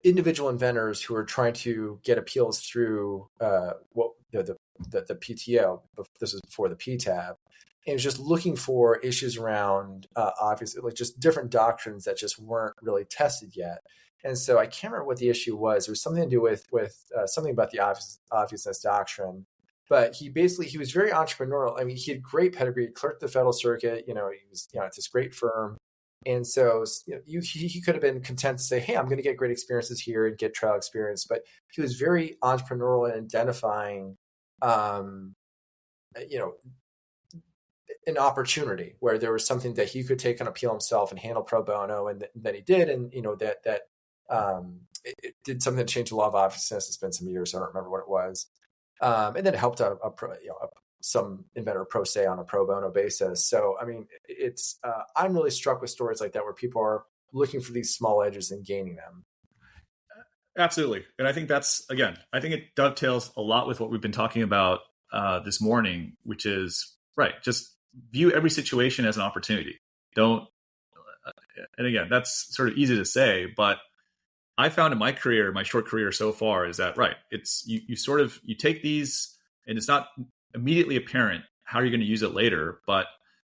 individual inventors who are trying to get appeals through the PTO. This is before the PTAB. And it was just looking for issues around, obviously, like just different doctrines that just weren't really tested yet. And so I can't remember what the issue was. It was something to do with something about the obviousness doctrine. But he was very entrepreneurial. I mean, he had great pedigree, clerked the Federal Circuit. He was, it's this great firm. And so he could have been content to say, hey, I'm going to get great experiences here and get trial experience. But he was very entrepreneurial in identifying, an opportunity where there was something that he could take on appeal himself and handle pro bono. And then he did. And, it did something that changed the law of obviousness. It's been some years, so I don't remember what it was. And then it helped some inventor pro se on a pro bono basis. So, I mean, it's I'm really struck with stories like that where people are looking for these small edges and gaining them. Absolutely. And I think I think it dovetails a lot with what we've been talking about this morning, which is, right, just view every situation as an opportunity. And again, that's sort of easy to say, but I found in my short career so far, is that, right, it's you take these, and it's not immediately apparent how you're going to use it later, but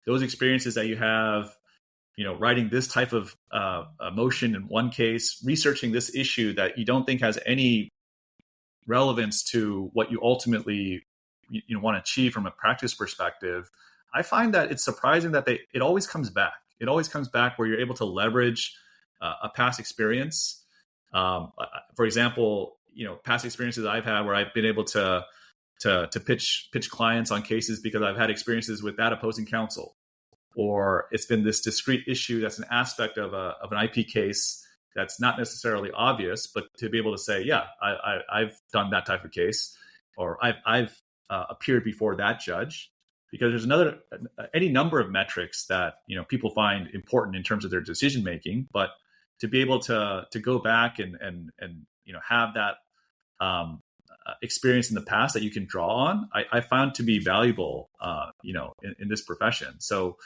those experiences that you have, writing this type of motion in one case, researching this issue that you don't think has any relevance to what you ultimately want to achieve from a practice perspective. I find that it's surprising that it always comes back. It always comes back where you're able to leverage a past experience. For example, past experiences I've had where I've been able to pitch clients on cases because I've had experiences with that opposing counsel, or it's been this discrete issue that's an aspect of an IP case that's not necessarily obvious, but to be able to say, yeah, I've done that type of case, or I've appeared before that judge, because there's any number of metrics that people find important in terms of their decision making, but to be able to go back and have that experience in the past that you can draw on, I found to be valuable, in this profession. So,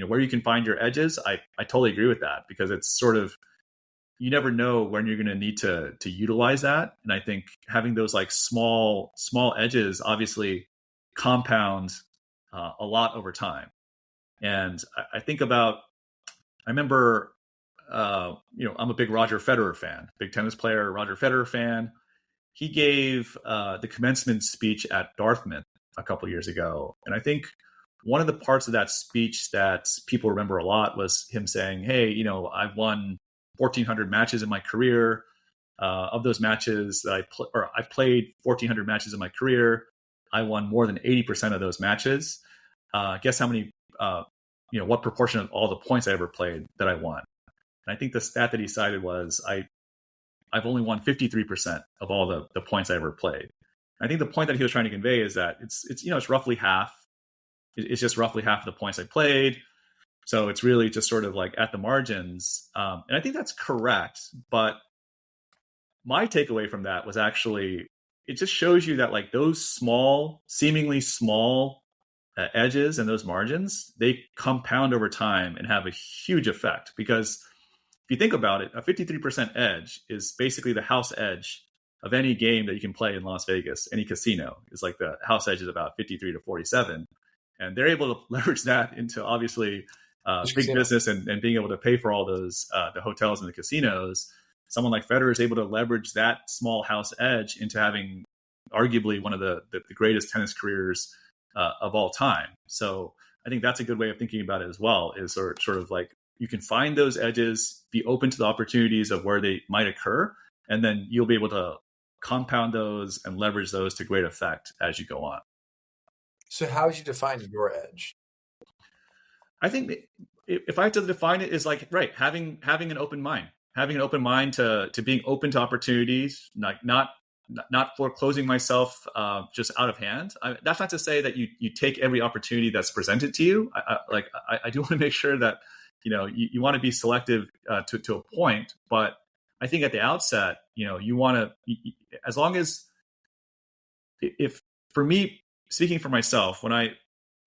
where you can find your edges, I totally agree with that, because it's sort of, you never know when you're going to need to utilize that. And I think having those like small edges obviously compound a lot over time. And I think about, I remember, I'm a big Roger Federer fan, big tennis player, Roger Federer fan. He gave the commencement speech at Dartmouth a couple of years ago. And I think one of the parts of that speech that people remember a lot was him saying, hey, I've won 1,400 matches in my career. Of those matches that I've played 1,400 matches in my career. I won more than 80% of those matches. Guess how many, what proportion of all the points I ever played that I won? And I think the stat that he cited was I've only won 53% of all the points I ever played. I think the point that he was trying to convey is that it's roughly half. It's just roughly half of the points I played. So it's really just sort of like at the margins. And I think that's correct. But my takeaway from that was actually, it just shows you that like those seemingly small edges and those margins, they compound over time and have a huge effect. Because if you think about it, a 53% edge is basically the house edge of any game that you can play in Las Vegas. Any casino is like the house edge is about 53 to 47. And they're able to leverage that into obviously big business and being able to pay for all those, the hotels and the casinos. Someone like Federer is able to leverage that small house edge into having arguably one of the greatest tennis careers of all time. So I think that's a good way of thinking about it as well, is sort of like you can find those edges, be open to the opportunities of where they might occur, and then you'll be able to compound those and leverage those to great effect as you go on. So how would you define your edge? I think if I had to define it, is like, right, having an open mind, to being open to opportunities, not foreclosing myself just out of hand. That's not to say that you take every opportunity that's presented to you. I do want to make sure that you want to be selective to a point, but I think at the outset, you want to, as long as, if for me, speaking for myself, when I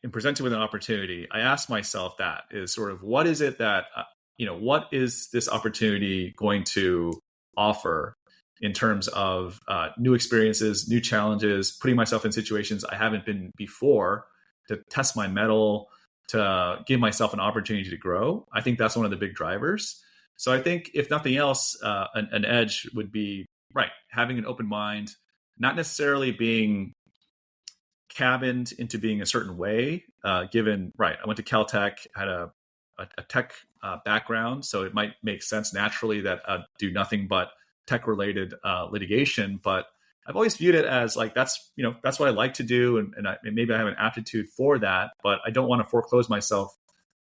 am presented with an opportunity, I ask myself that is sort of, what is it that, what is this opportunity going to offer in terms of new experiences, new challenges, putting myself in situations I haven't been before, to test my mettle, to give myself an opportunity to grow. I think that's one of the big drivers. So I think if nothing else, an edge would be, right, having an open mind, not necessarily being cabined into being a certain way, given, right, I went to Caltech, had a tech background, so it might make sense naturally that I'd do nothing but tech-related litigation. But I've always viewed it as like, that's what I like to do, and maybe I have an aptitude for that, but I don't want to foreclose myself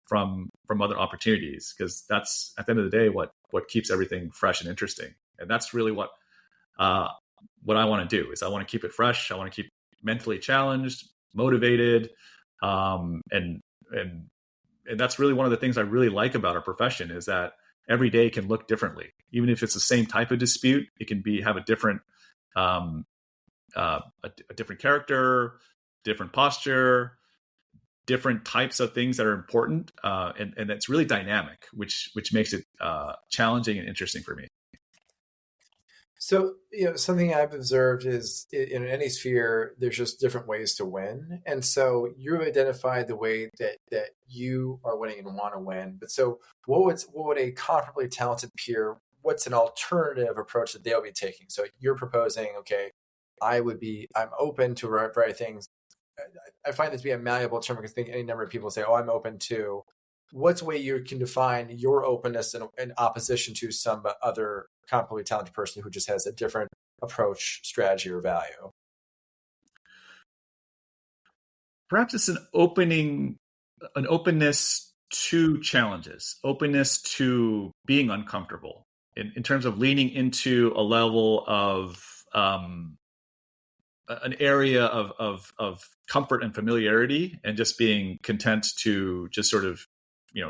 from other opportunities, because that's, at the end of the day, what keeps everything fresh and interesting. And that's really what I want to do, is I want to keep it fresh. I want to keep mentally challenged, motivated, and that's really one of the things I really like about our profession, is that every day can look differently. Even if it's the same type of dispute, it can have a different a different character, different posture, different types of things that are important, and it's really dynamic, which makes it challenging and interesting for me. So, something I've observed is in any sphere, there's just different ways to win. And so you've identified the way that you are winning and want to win. But so what would a comparably talented peer, what's an alternative approach that they'll be taking? So you're proposing, okay, I'm open to a variety of things. I find this to be a malleable term, because I think any number of people say, oh, I'm open to. What's a way you can define your openness in opposition to some other comparably talented person who just has a different approach, strategy, or value? Perhaps it's an openness to challenges, openness to being uncomfortable, in terms of leaning into a level of an area of comfort and familiarity, and just being content to just sort of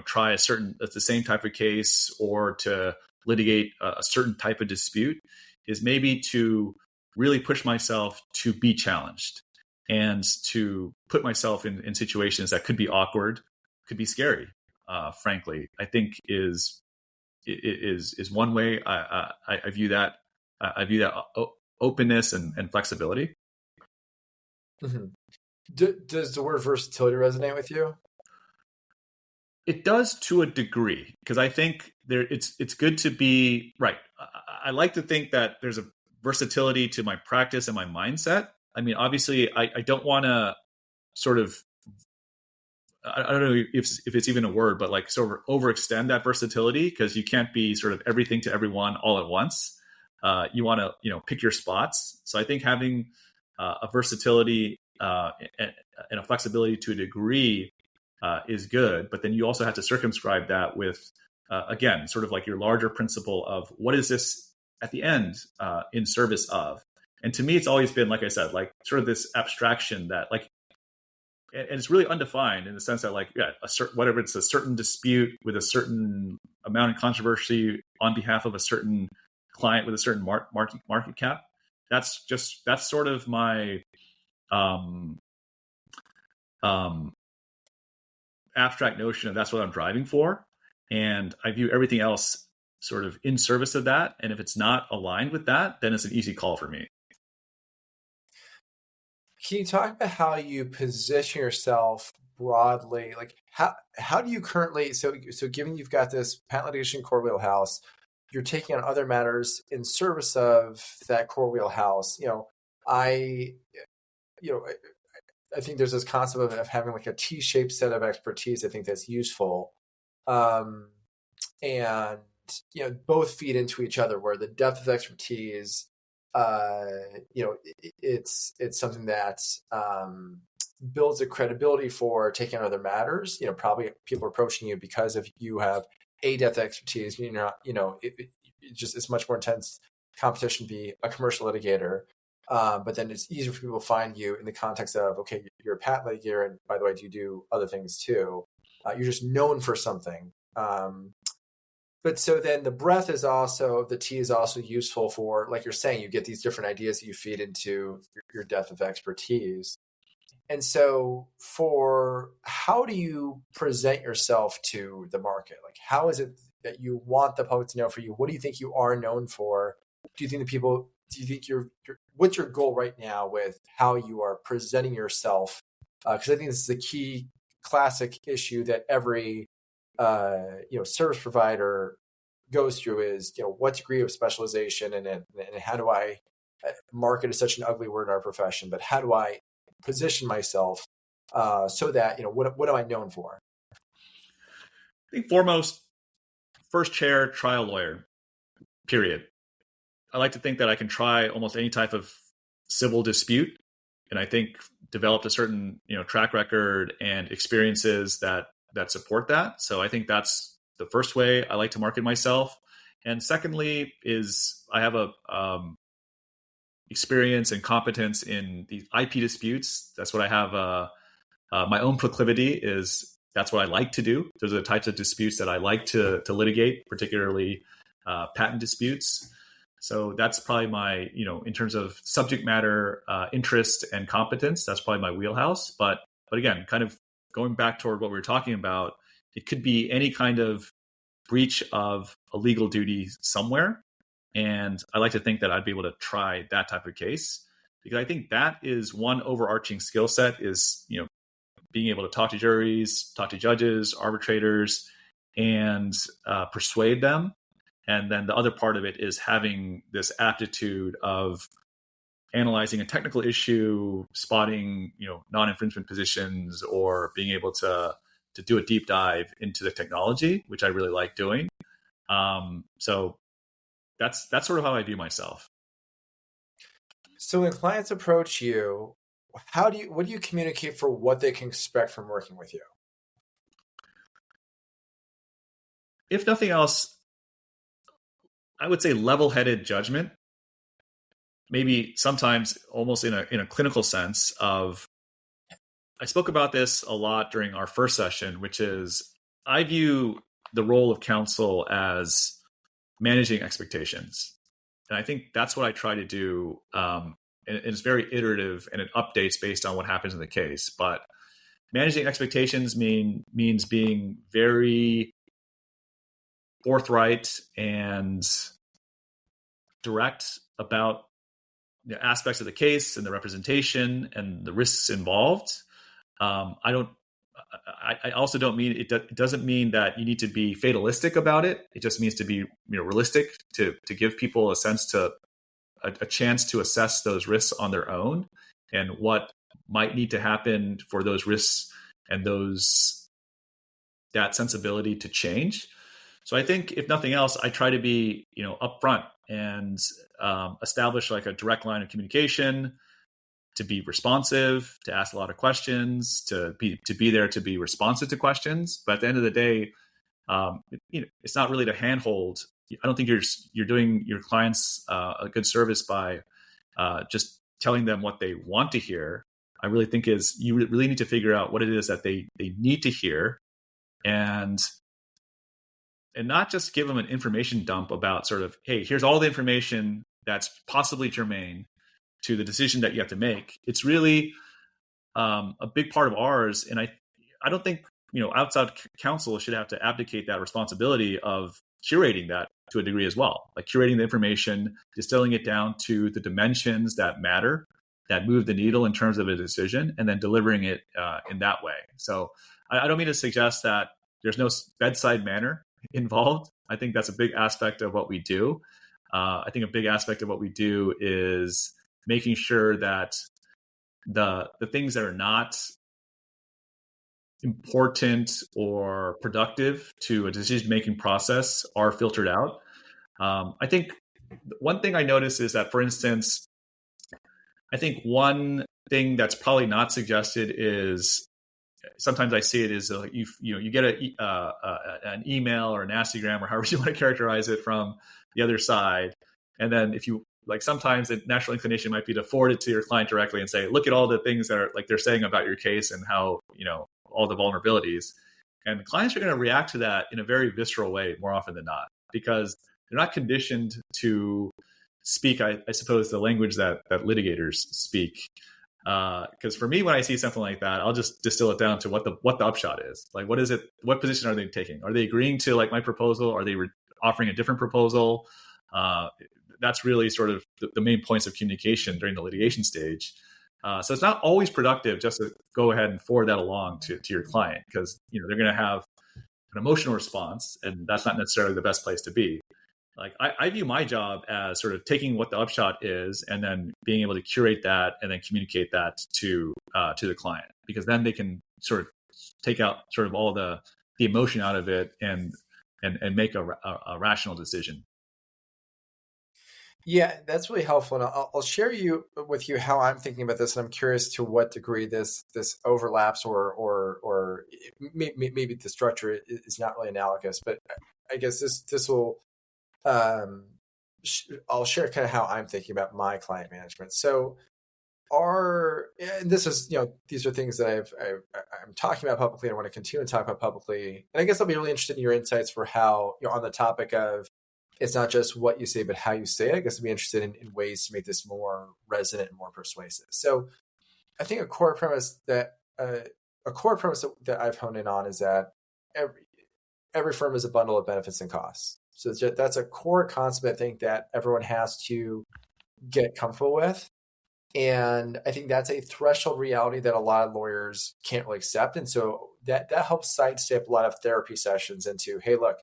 try the same type of case, or to litigate a certain type of dispute, is maybe to really push myself to be challenged, and to put myself in situations that could be awkward, could be scary, frankly, I think is is one way I view that. I view that openness and flexibility. Mm-hmm. Does the word versatility resonate with you? It does to a degree, because I think it's good to be right. I like to think that there's a versatility to my practice and my mindset. I mean, obviously, I don't want to sort of, I don't know if it's even a word, but like sort of overextend that versatility, because you can't be sort of everything to everyone all at once. You want to, pick your spots. So I think having a versatility and a flexibility to a degree is good, but then you also have to circumscribe that with, again, sort of like your larger principle of what is this at the end in service of. And to me, it's always been, like I said, like sort of this abstraction that like, and it's really undefined in the sense that like, yeah, whatever, it's a certain dispute with a certain amount of controversy on behalf of a certain client with a certain market cap. That's sort of my abstract notion of that's what I'm driving for. And I view everything else sort of in service of that. And if it's not aligned with that, then it's an easy call for me. Can you talk about how you position yourself broadly? Like how do you currently, so given you've got this patent litigation core wheelhouse, you're taking on other matters in service of that core wheelhouse. I think there's this concept of having like a T-shaped set of expertise. I think that's useful. And both feed into each other, where the depth of expertise, it's something that builds a credibility for taking on other matters. Probably people are approaching you because if you have a depth of expertise, it's much more intense competition to be a commercial litigator. But then it's easier for people to find you in the context of, okay, you're a patent litigator, and by the way, do you do other things too? You're just known for something. But so then the breadth is also, the T is also useful for, like you're saying, you get these different ideas that you feed into your depth of expertise. And so how do you present yourself to the market? Like, how is it that you want the public to know for you? What do you think you are known for? Do you think what's your goal right now with how you are presenting yourself? Because I think this is a key classic issue that every service provider goes through is, what degree of specialization and how do I, market is such an ugly word in our profession, but how do I position myself so that, what am I known for? I think foremost, first chair trial lawyer, period. I like to think that I can try almost any type of civil dispute. And I think developed a certain, track record and experiences that support that. So I think that's the first way I like to market myself. And secondly is I have a experience and competence in these IP disputes. That's what I have. My own proclivity is that's what I like to do. Those are the types of disputes that I like to litigate, particularly patent disputes. So that's probably my, in terms of subject matter, interest and competence, that's probably my wheelhouse. But again, kind of going back toward what we were talking about, it could be any kind of breach of a legal duty somewhere. And I like to think that I'd be able to try that type of case, because I think that is one overarching skill set is, being able to talk to juries, talk to judges, arbitrators, and persuade them. And then the other part of it is having this aptitude of analyzing a technical issue, spotting, non-infringement positions, or being able to do a deep dive into the technology, which I really like doing. So that's sort of how I view myself. So when clients approach you, what do you communicate for what they can expect from working with you? If nothing else, I would say level-headed judgment, maybe sometimes almost in a clinical sense of, I spoke about this a lot during our first session, which is I view the role of counsel as managing expectations. And I think that's what I try to do. And it's very iterative and it updates based on what happens in the case. But managing expectations means being very forthright and direct about the aspects of the case and the representation and the risks involved. I also don't mean it doesn't mean that you need to be fatalistic about it. It just means to be realistic, to give people a sense to a chance to assess those risks on their own and what might need to happen for those risks and that sensibility to change. So I think if nothing else, I try to be upfront and establish like a direct line of communication, to be responsive, to ask a lot of questions, to be there to be responsive to questions. But at the end of the day, it's not really to handhold. I don't think you're doing your clients a good service by just telling them what they want to hear. I really think you really need to figure out what it is that they need to hear, and not just give them an information dump about sort of, hey, here's all the information that's possibly germane to the decision that you have to make. It's really a big part of ours, and I don't think outside counsel should have to abdicate that responsibility of curating that to a degree as well, like curating the information, distilling it down to the dimensions that matter, that move the needle in terms of a decision, and then delivering it in that way. So I don't mean to suggest that there's no bedside manner involved. I think that's a big aspect of what we do. I think a big aspect of what we do is making sure that the things that are not important or productive to a decision-making process are filtered out. I think one thing I notice is that, for instance, I think one thing that's probably not suggested is, sometimes I see it as you get an email or an Instagram or however you want to characterize it from the other side, and then if you sometimes the natural inclination might be to forward it to your client directly and say, look at all the things that are they're saying about your case and how all the vulnerabilities, and clients are going to react to that in a very visceral way more often than not, because they're not conditioned to speak, I suppose, the language that litigators speak. Because for me, when I see something like that, I'll just distill it down to what the upshot is. Like, what is it? What position are they taking? Are they agreeing to my proposal? Are they offering a different proposal? That's really sort of the main points of communication during the litigation stage. So it's not always productive just to go ahead and forward that along to your client, because they're going to have an emotional response, and that's not necessarily the best place to be. Like, I view my job as sort of taking what the upshot is and then being able to curate that and then communicate that to the client, because then they can sort of take out sort of all the emotion out of it and make a rational decision. Yeah, that's really helpful. And I'll share with you how I'm thinking about this. And I'm curious to what degree this overlaps or maybe the structure is not really analogous. But I guess this will, I'll share kind of how I'm thinking about my client management. So and this is, these are things that I'm talking about publicly. I want to continue to talk about publicly. And I guess I'll be really interested in your insights for how, on the topic of, it's not just what you say, but how you say it. I guess I'd be interested in ways to make this more resonant and more persuasive. So I think a core premise that I've honed in on is that every firm is a bundle of benefits and costs. So that's a core concept, I think, that everyone has to get comfortable with. And I think that's a threshold reality that a lot of lawyers can't really accept. And so that helps sidestep a lot of therapy sessions into, hey, look,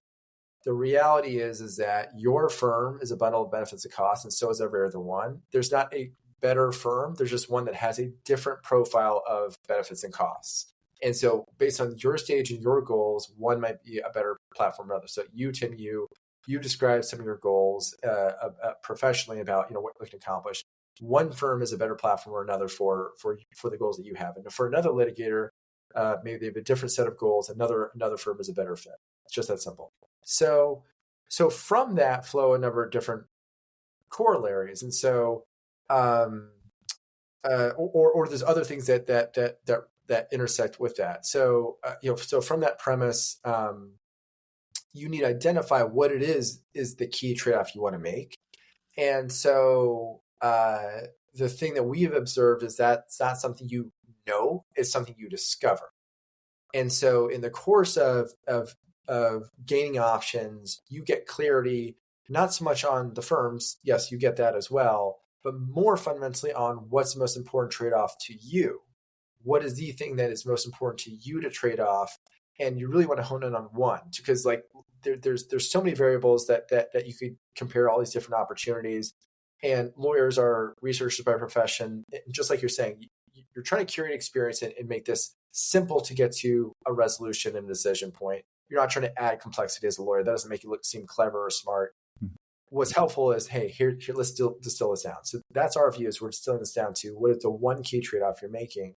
the reality is that your firm is a bundle of benefits and costs, and so is every other one. There's not a better firm. There's just one that has a different profile of benefits and costs. And so based on your stage and your goals, one might be a better platform than another. So Tim Yoo, you described some of your goals professionally about what you can accomplish. One firm is a better platform or another for the goals that you have. And for another litigator, maybe they have a different set of goals. Another firm is a better fit. It's just that simple. So from that flow a number of different corollaries, and so or there's other things that intersect with that. So so from that premise, you need to identify what it is the key trade-off you want to make, and so the thing that we have observed is that it's not something it's something you discover, and so in the course of of gaining options, you get clarity, not so much on the firms. Yes, you get that as well, but more fundamentally on what's the most important trade-off to you. What is the thing that is most important to you to trade off? And you really want to hone in on one, because like there's so many variables that you could compare all these different opportunities. And lawyers are researchers by profession. Just like you're saying, you're trying to curate experience and make this simple to get to a resolution and decision point. You're not trying to add complexity as a lawyer. That doesn't make you seem clever or smart. What's helpful is, hey, here let's distill this down. So that's our view, is we're distilling this down to what is the one key trade-off you're making.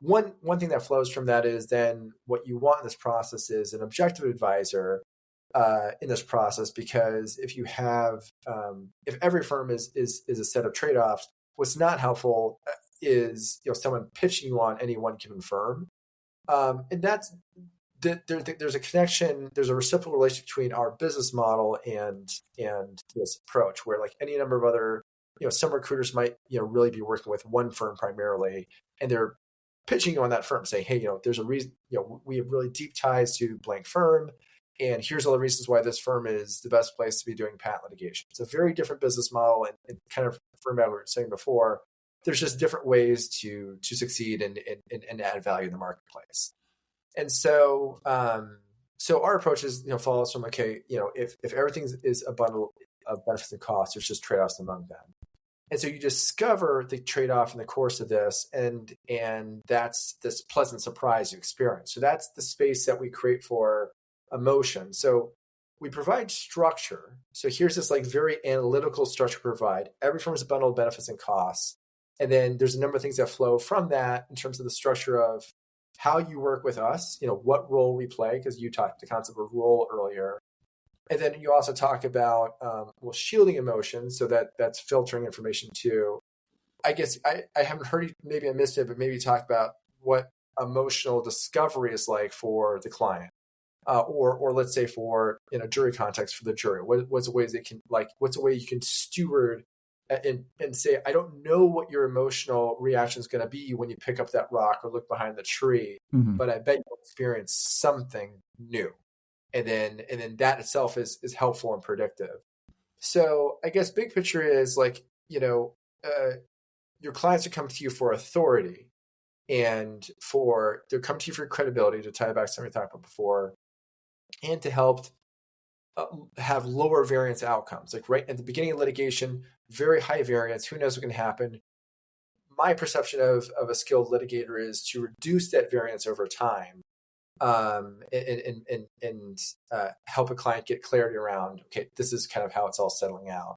One thing that flows from that is then what you want in this process is an objective advisor in this process, because if you have if every firm is a set of trade-offs, what's not helpful is someone pitching you on any one given firm, and that's there's a connection, there's a reciprocal relationship between our business model and this approach, where like any number of other some recruiters might really be working with one firm primarily, and they're pitching you on that firm, saying, hey, there's a reason, we have really deep ties to blank firm, and here's all the reasons why this firm is the best place to be doing patent litigation. It's a very different business model, and kind of from what we were saying before, there's just different ways to succeed and add value in the marketplace. And so our approach is follows from, okay, if everything is a bundle of benefits and costs, there's just trade-offs among them. And so you discover the trade-off in the course of this, and that's this pleasant surprise you experience. So that's the space that we create for emotion. So we provide structure. So here's this like very analytical structure we provide. Every firm is a bundle of benefits and costs. And then there's a number of things that flow from that in terms of the structure of how you work with us, what role we play, because you talked the concept of role earlier. And then you also talk about shielding emotions, so that's filtering information too. I guess I haven't heard you, maybe I missed it, but maybe talk about what emotional discovery is like for the client, or let's say for in a jury context for the jury. What's the ways they can what's a way you can steward and say, I don't know what your emotional reaction is going to be when you pick up that rock or look behind the tree, but I bet you'll experience something new. And then that itself is helpful and predictive. So I guess big picture is your clients are coming to you for authority, and they're coming to you for credibility, to tie back to something we talked about before, and to help have lower variance outcomes. Like right at the beginning of litigation, very high variance. Who knows what can happen? My perception of a skilled litigator is to reduce that variance over time. And help a client get clarity around, okay, this is kind of how it's all settling out.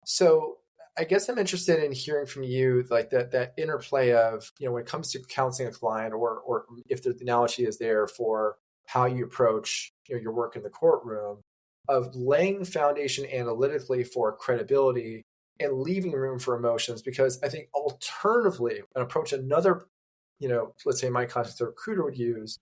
So I guess I'm interested in hearing from you, like that interplay of, when it comes to counseling a client, or if the analogy is there for how you approach your work in the courtroom, of laying foundation analytically for credibility and leaving room for emotions. Because I think alternatively, an approach another, let's say in my context, a recruiter would use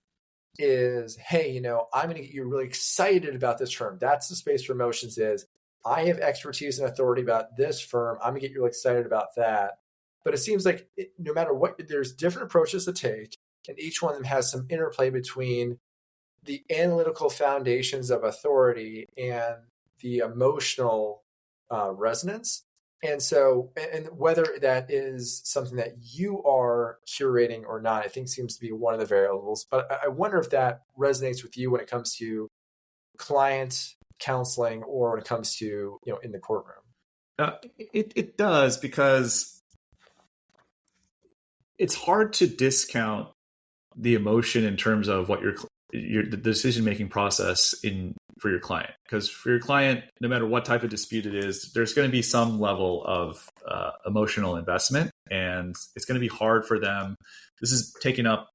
is, hey, I'm going to get you really excited about this firm. That's the space for emotions is, I have expertise and authority about this firm. I'm going to get you really excited about that. But it seems like no matter what, there's different approaches to take, and each one of them has some interplay between the analytical foundations of authority and the emotional resonance. And so, and whether that is something that you are curating or not, I think seems to be one of the variables. But I wonder if that resonates with you when it comes to client counseling, or when it comes to, in the courtroom. It does, because it's hard to discount the emotion in terms of what the decision-making process for your client. Because for your client, no matter what type of dispute it is, there's going to be some level of emotional investment, and it's going to be hard for them. This is taking up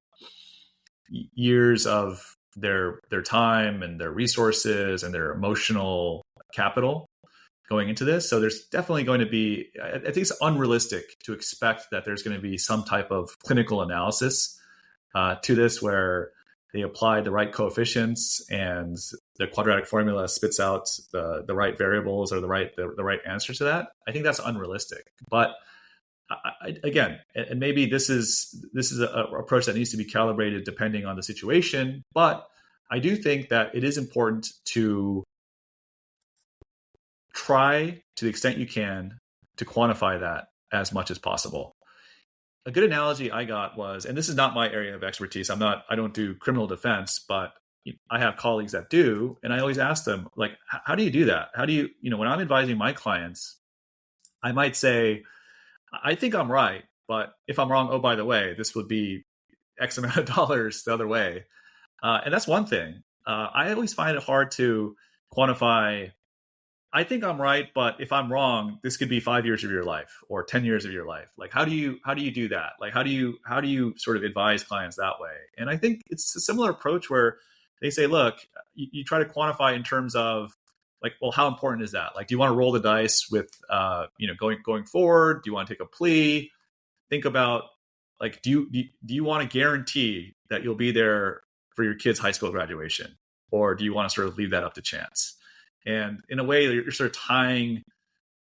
years of their time and their resources and their emotional capital going into this. So there's definitely going to be, I think it's unrealistic to expect that there's going to be some type of clinical analysis to this, where they apply the right coefficients and the quadratic formula spits out the right variables or the right answer to that. I think that's unrealistic. But again, and maybe this is an approach that needs to be calibrated depending on the situation. But I do think that it is important to try to the extent you can to quantify that as much as possible. A good analogy I got was, and this is not my area of expertise. I don't do criminal defense, but I have colleagues that do. And I always ask them, like, how do you do that? How do you, when I'm advising my clients, I might say, I think I'm right, but if I'm wrong, oh, by the way, this would be X amount of dollars the other way. And that's one thing. I always find it hard to quantify. I think I'm right, but if I'm wrong, this could be 5 years of your life or 10 years of your life. Like, how do you do that? Like, how do you sort of advise clients that way? And I think it's a similar approach where they say, look, you try to quantify in terms of like, well, how important is that? Like, do you want to roll the dice with, going forward? Do you want to take a plea? Think about like, do you want to guarantee that you'll be there for your kid's high school graduation, or do you want to sort of leave that up to chance? And in a way, you're sort of tying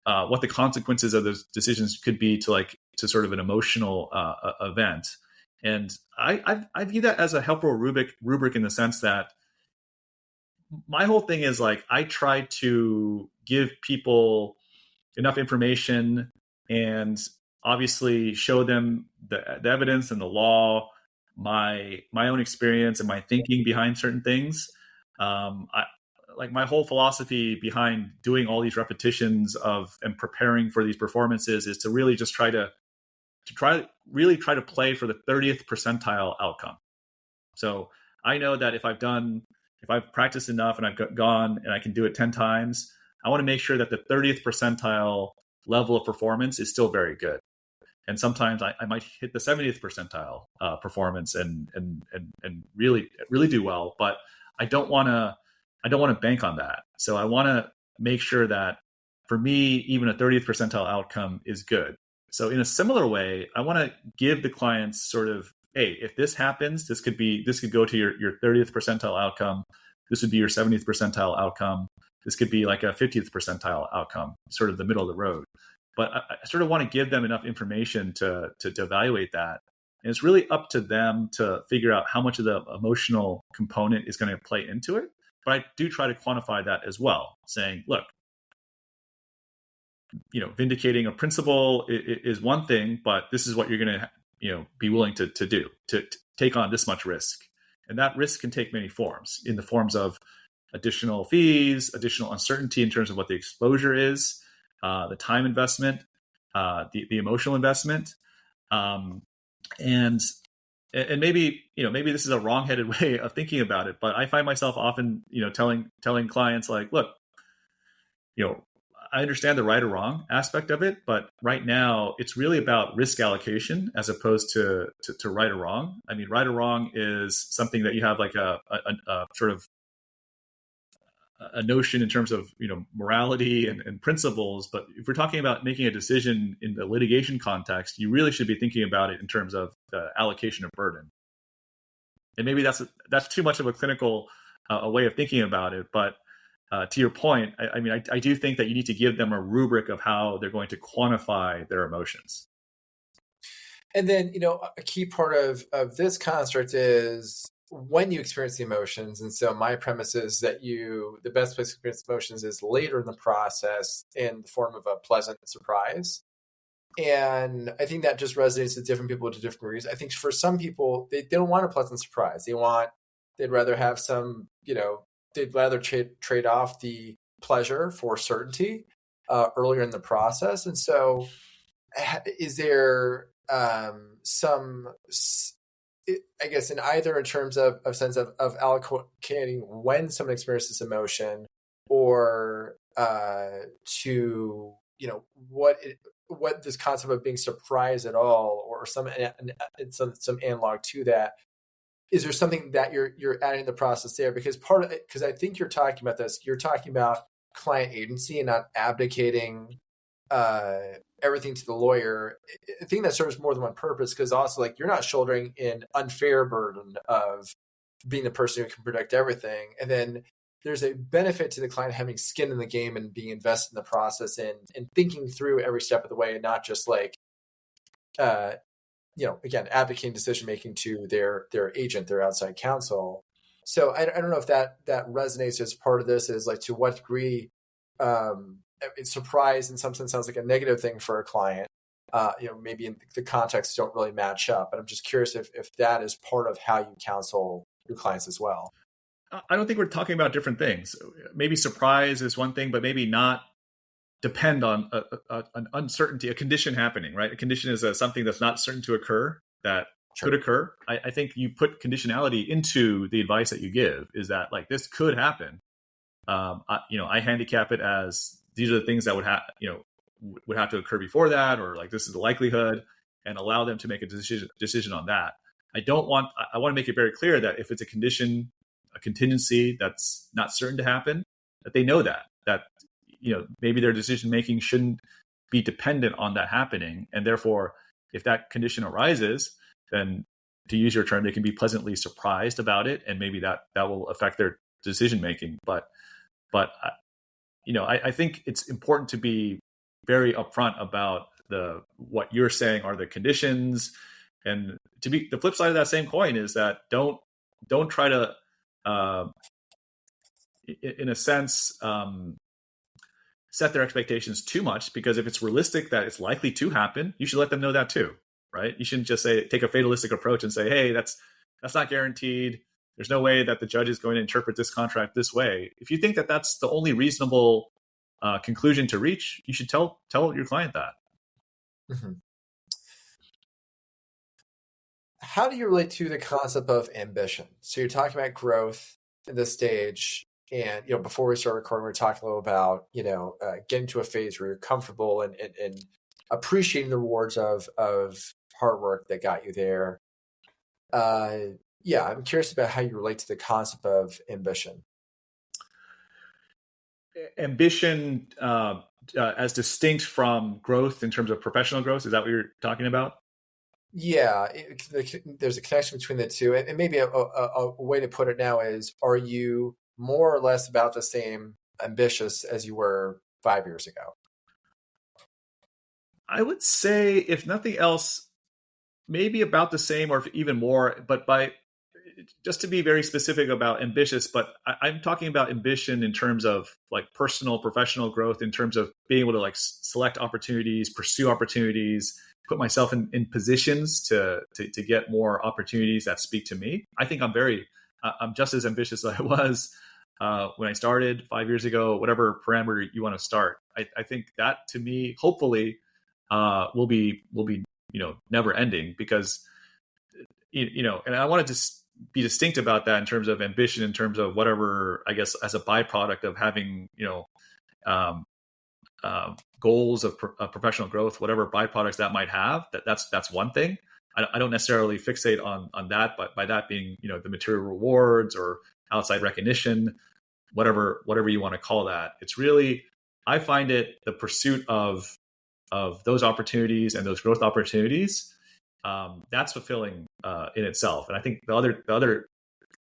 what the consequences of those decisions could be to sort of an emotional event. And I view that as a helpful rubric in the sense that my whole thing is like, I try to give people enough information and obviously show them the evidence and the law, my own experience and my thinking behind certain things. Like my whole philosophy behind doing all these repetitions of and preparing for these performances is to really just try to play for the 30th percentile outcome. So I know that if I've practiced enough and I've gone and I can do it 10 times, I want to make sure that the 30th percentile level of performance is still very good. And sometimes I might hit the 70th percentile performance and really do well, but I don't want to bank on that. So I want to make sure that for me, even a 30th percentile outcome is good. So in a similar way, I want to give the clients sort of, hey, if this happens, this could go to your 30th percentile outcome. This would be your 70th percentile outcome. This could be like a 50th percentile outcome, sort of the middle of the road. But I sort of want to give them enough information to evaluate that. And it's really up to them to figure out how much of the emotional component is going to play into it. But I do try to quantify that as well, saying, look, vindicating a principle is one thing, but this is what you're going to, be willing to do, to take on this much risk. And that risk can take many forms, in the forms of additional fees, additional uncertainty in terms of what the exposure is, the time investment, the emotional investment, and maybe this is a wrong-headed way of thinking about it, but I find myself often telling clients like, look, I understand the right or wrong aspect of it, but right now it's really about risk allocation as opposed to right or wrong. I mean, right or wrong is something that you have like a sort of a notion in terms of morality and principles. But if we're talking about making a decision in the litigation context, you really should be thinking about it in terms of the allocation of burden. And maybe that's too much of a clinical a way of thinking about it, but to your point, I do think that you need to give them a rubric of how they're going to quantify their emotions. And then, a key part of this construct is when you experience the emotions. And so my premise is that the best place to experience emotions is later in the process in the form of a pleasant surprise. And I think that just resonates with different people to different degrees. I think for some people, they don't want a pleasant surprise. They'd rather have some, they'd rather trade off the pleasure for certainty earlier in the process. And so is there some, I guess, in either in terms of sense of allocating when someone experiences emotion, or to, what this concept of being surprised at all, or some analog to that. Is there something that you're adding to the process there? Because because I think you're talking about this, you're talking about client agency and not abdicating everything to the lawyer. I think that serves more than one purpose, because also like you're not shouldering an unfair burden of being the person who can predict everything. And then there's a benefit to the client having skin in the game and being invested in the process and thinking through every step of the way, and not just like, again, advocating decision-making to their agent, their outside counsel. So I don't know if that resonates as part of this. Is like to what degree surprise in some sense sounds like a negative thing for a client. Maybe in the context don't really match up. But I'm just curious if that is part of how you counsel your clients as well. I don't think we're talking about different things. Maybe surprise is one thing, but maybe not depend on an uncertainty, a condition happening, right? A condition is something that's not certain to occur that Sure. could occur. I think you put conditionality into the advice that you give, is that like this could happen. I handicap it as these are the things that would have to occur before that, or like this is the likelihood, and allow them to make a decision on that. I want to make it very clear that if it's a condition, a contingency that's not certain to happen, that they know that maybe their decision making shouldn't be dependent on that happening, and therefore, if that condition arises, then to use your term, they can be pleasantly surprised about it, and maybe that will affect their decision making. But I think it's important to be very upfront about what you're saying are the conditions, and to be the flip side of that same coin is that don't try to, in a sense, set their expectations too much, because if it's realistic that it's likely to happen, you should let them know that too, right? You shouldn't just take a fatalistic approach and say, hey, that's not guaranteed. There's no way that the judge is going to interpret this contract this way. If you think that that's the only reasonable conclusion to reach, you should tell your client that. Mm-hmm. How do you relate to the concept of ambition? So you're talking about growth at this stage. And, before we start recording, we were talking a little about, getting to a phase where you're comfortable and appreciating the rewards of hard work that got you there. I'm curious about how you relate to the concept of ambition. Ambition as distinct from growth in terms of professional growth. Is that what you're talking about? Yeah, there's a connection between the two. And maybe a way to put it now is, are you more or less about the same ambitious as you were 5 years ago? I would say, if nothing else, maybe about the same or even more, but just to be very specific about ambitious, but I'm talking about ambition in terms of like personal, professional growth, in terms of being able to like select opportunities, pursue opportunities, put myself in positions to get more opportunities that speak to me. I think I'm just as ambitious as I was when I started 5 years ago, whatever parameter you want to start. I think that, to me, hopefully, will be never ending, because and I wanted to be distinct about that in terms of ambition, in terms of whatever, I guess, as a byproduct of having goals of professional growth, whatever byproducts that might have. That's one thing. I don't necessarily fixate on that, but by that being the material rewards or outside recognition, whatever you want to call that. It's really, I find it the pursuit of those opportunities and those growth opportunities. That's fulfilling in itself, and I think the other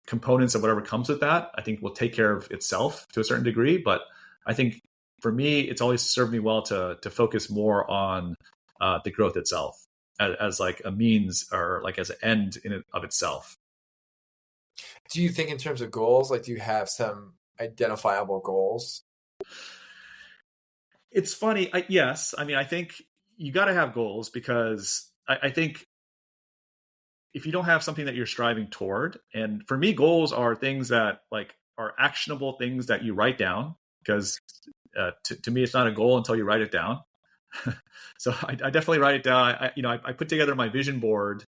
components of whatever comes with that, I think, will take care of itself to a certain degree. But I think for me, it's always served me well to focus more on the growth itself as like a means, or like as an end in and of itself. Do you think in terms of goals, like, do you have some identifiable goals? It's funny. Yes. I mean, I think you got to have goals, because I think if you don't have something that you're striving toward, and for me, goals are things that like are actionable things that you write down, because to me, it's not a goal until you write it down. So I definitely write it down. I put together my vision board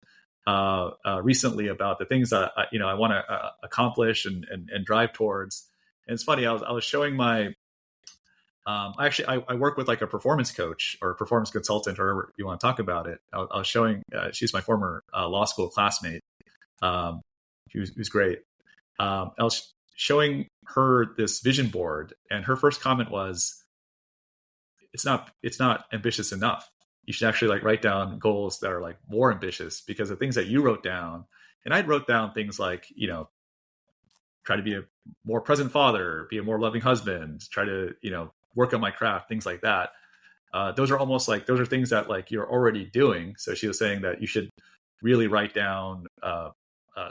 recently about the things that I want to accomplish and drive towards. And it's funny. I was showing my. I work with like a performance coach or a performance consultant, or however you want to talk about it. I was showing. She's my former law school classmate. Who's great. I was showing her this vision board, and her first comment was, "It's not ambitious enough. You should actually like write down goals that are like more ambitious, because the things that you wrote down." And I wrote down things like, try to be a more present father, be a more loving husband, try to, work on my craft, things like that. Those are things that like you're already doing. So she was saying that you should really write down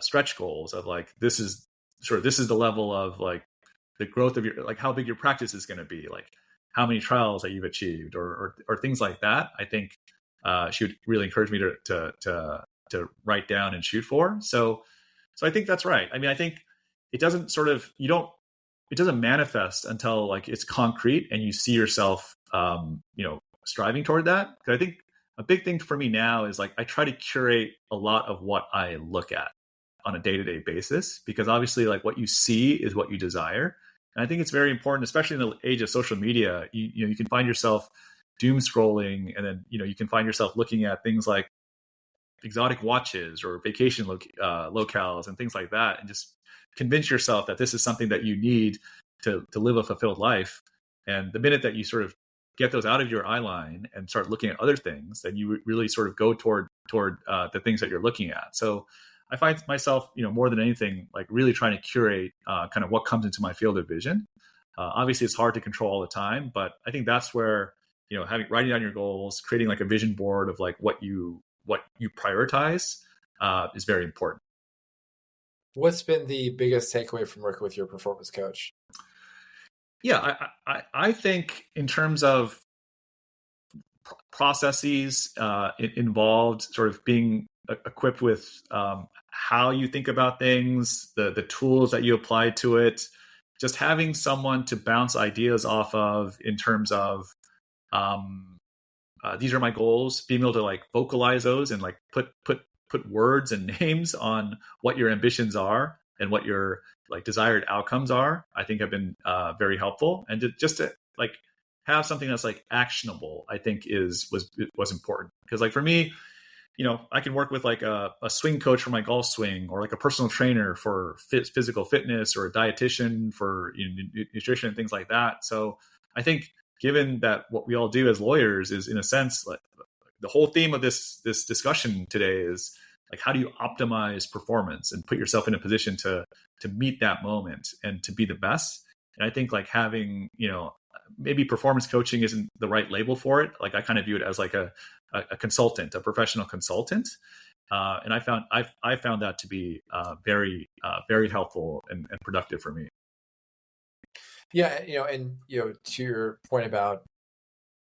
stretch goals of like, this is sort of this is the level of like the growth of your, like how big your practice is going to be, like how many trials that you've achieved, or things like that. I think she would really encourage me to write down and shoot for. So I think that's right. I mean, I think it doesn't sort of, it doesn't manifest until like it's concrete and you see yourself, striving toward that. Because I think a big thing for me now is like I try to curate a lot of what I look at on a day-to-day basis, because obviously like what you see is what you desire. And I think it's very important, especially in the age of social media. You can find yourself doom scrolling, and then you can find yourself looking at things like exotic watches or vacation locales and things like that, and just convince yourself that this is something that you need to live a fulfilled life. And the minute that you sort of get those out of your eye line and start looking at other things, then you really sort of go toward the things that you're looking at. So I find myself, more than anything, like really trying to curate kind of what comes into my field of vision. Obviously, it's hard to control all the time, but I think that's where writing down your goals, creating like a vision board of like what you prioritize is very important. What's been the biggest takeaway from working with your performance coach? Yeah, I think in terms of processes involved, sort of being equipped with how you think about things, the tools that you apply to it, just having someone to bounce ideas off of in terms of these are my goals, being able to like vocalize those and like put words and names on what your ambitions are and what your like desired outcomes are, I think have been very helpful. And just to like have something that's like actionable, I think was important. Because like for me, I can work with like a swing coach for my golf swing, or like a personal trainer for physical fitness, or a dietitian for nutrition and things like that. So I think given that what we all do as lawyers is in a sense like the whole theme of this discussion today is like, how do you optimize performance and put yourself in a position to meet that moment and to be the best? And I think like having, maybe performance coaching isn't the right label for it. Like I kind of view it as like a consultant, a professional consultant. And I found that to be very, very helpful and productive for me. Yeah. And, to your point about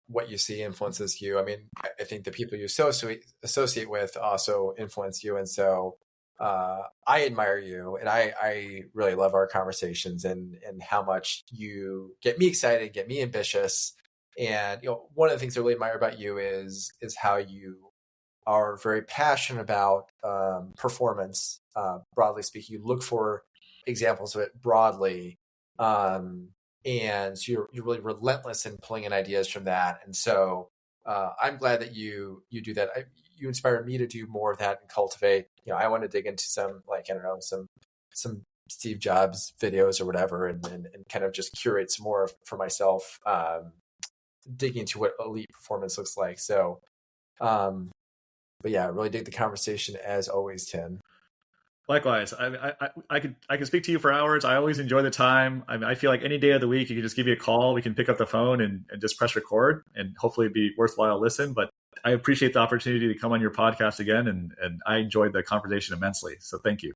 what you see influences you. I mean, I think the people you associate with also influence you. And so I admire you, and I really love our conversations and how much you get me excited, get me ambitious. And, one of the things I really admire about you is how you are very passionate about performance, broadly speaking. You look for examples of it broadly. And so you're really relentless in pulling in ideas from that. And so I'm glad that you do that. You inspire me to do more of that and cultivate. I want to dig into some, like, I don't know, some Steve Jobs videos or whatever, and kind of just curate some more for myself, digging into what elite performance looks like. So, but yeah, I really dig the conversation as always, Tim. Likewise, I could speak to you for hours. I always enjoy the time. I feel like any day of the week, you can just give me a call. We can pick up the phone and just press record, and hopefully it'd be worthwhile listen. But I appreciate the opportunity to come on your podcast again, and I enjoyed the conversation immensely. So thank you.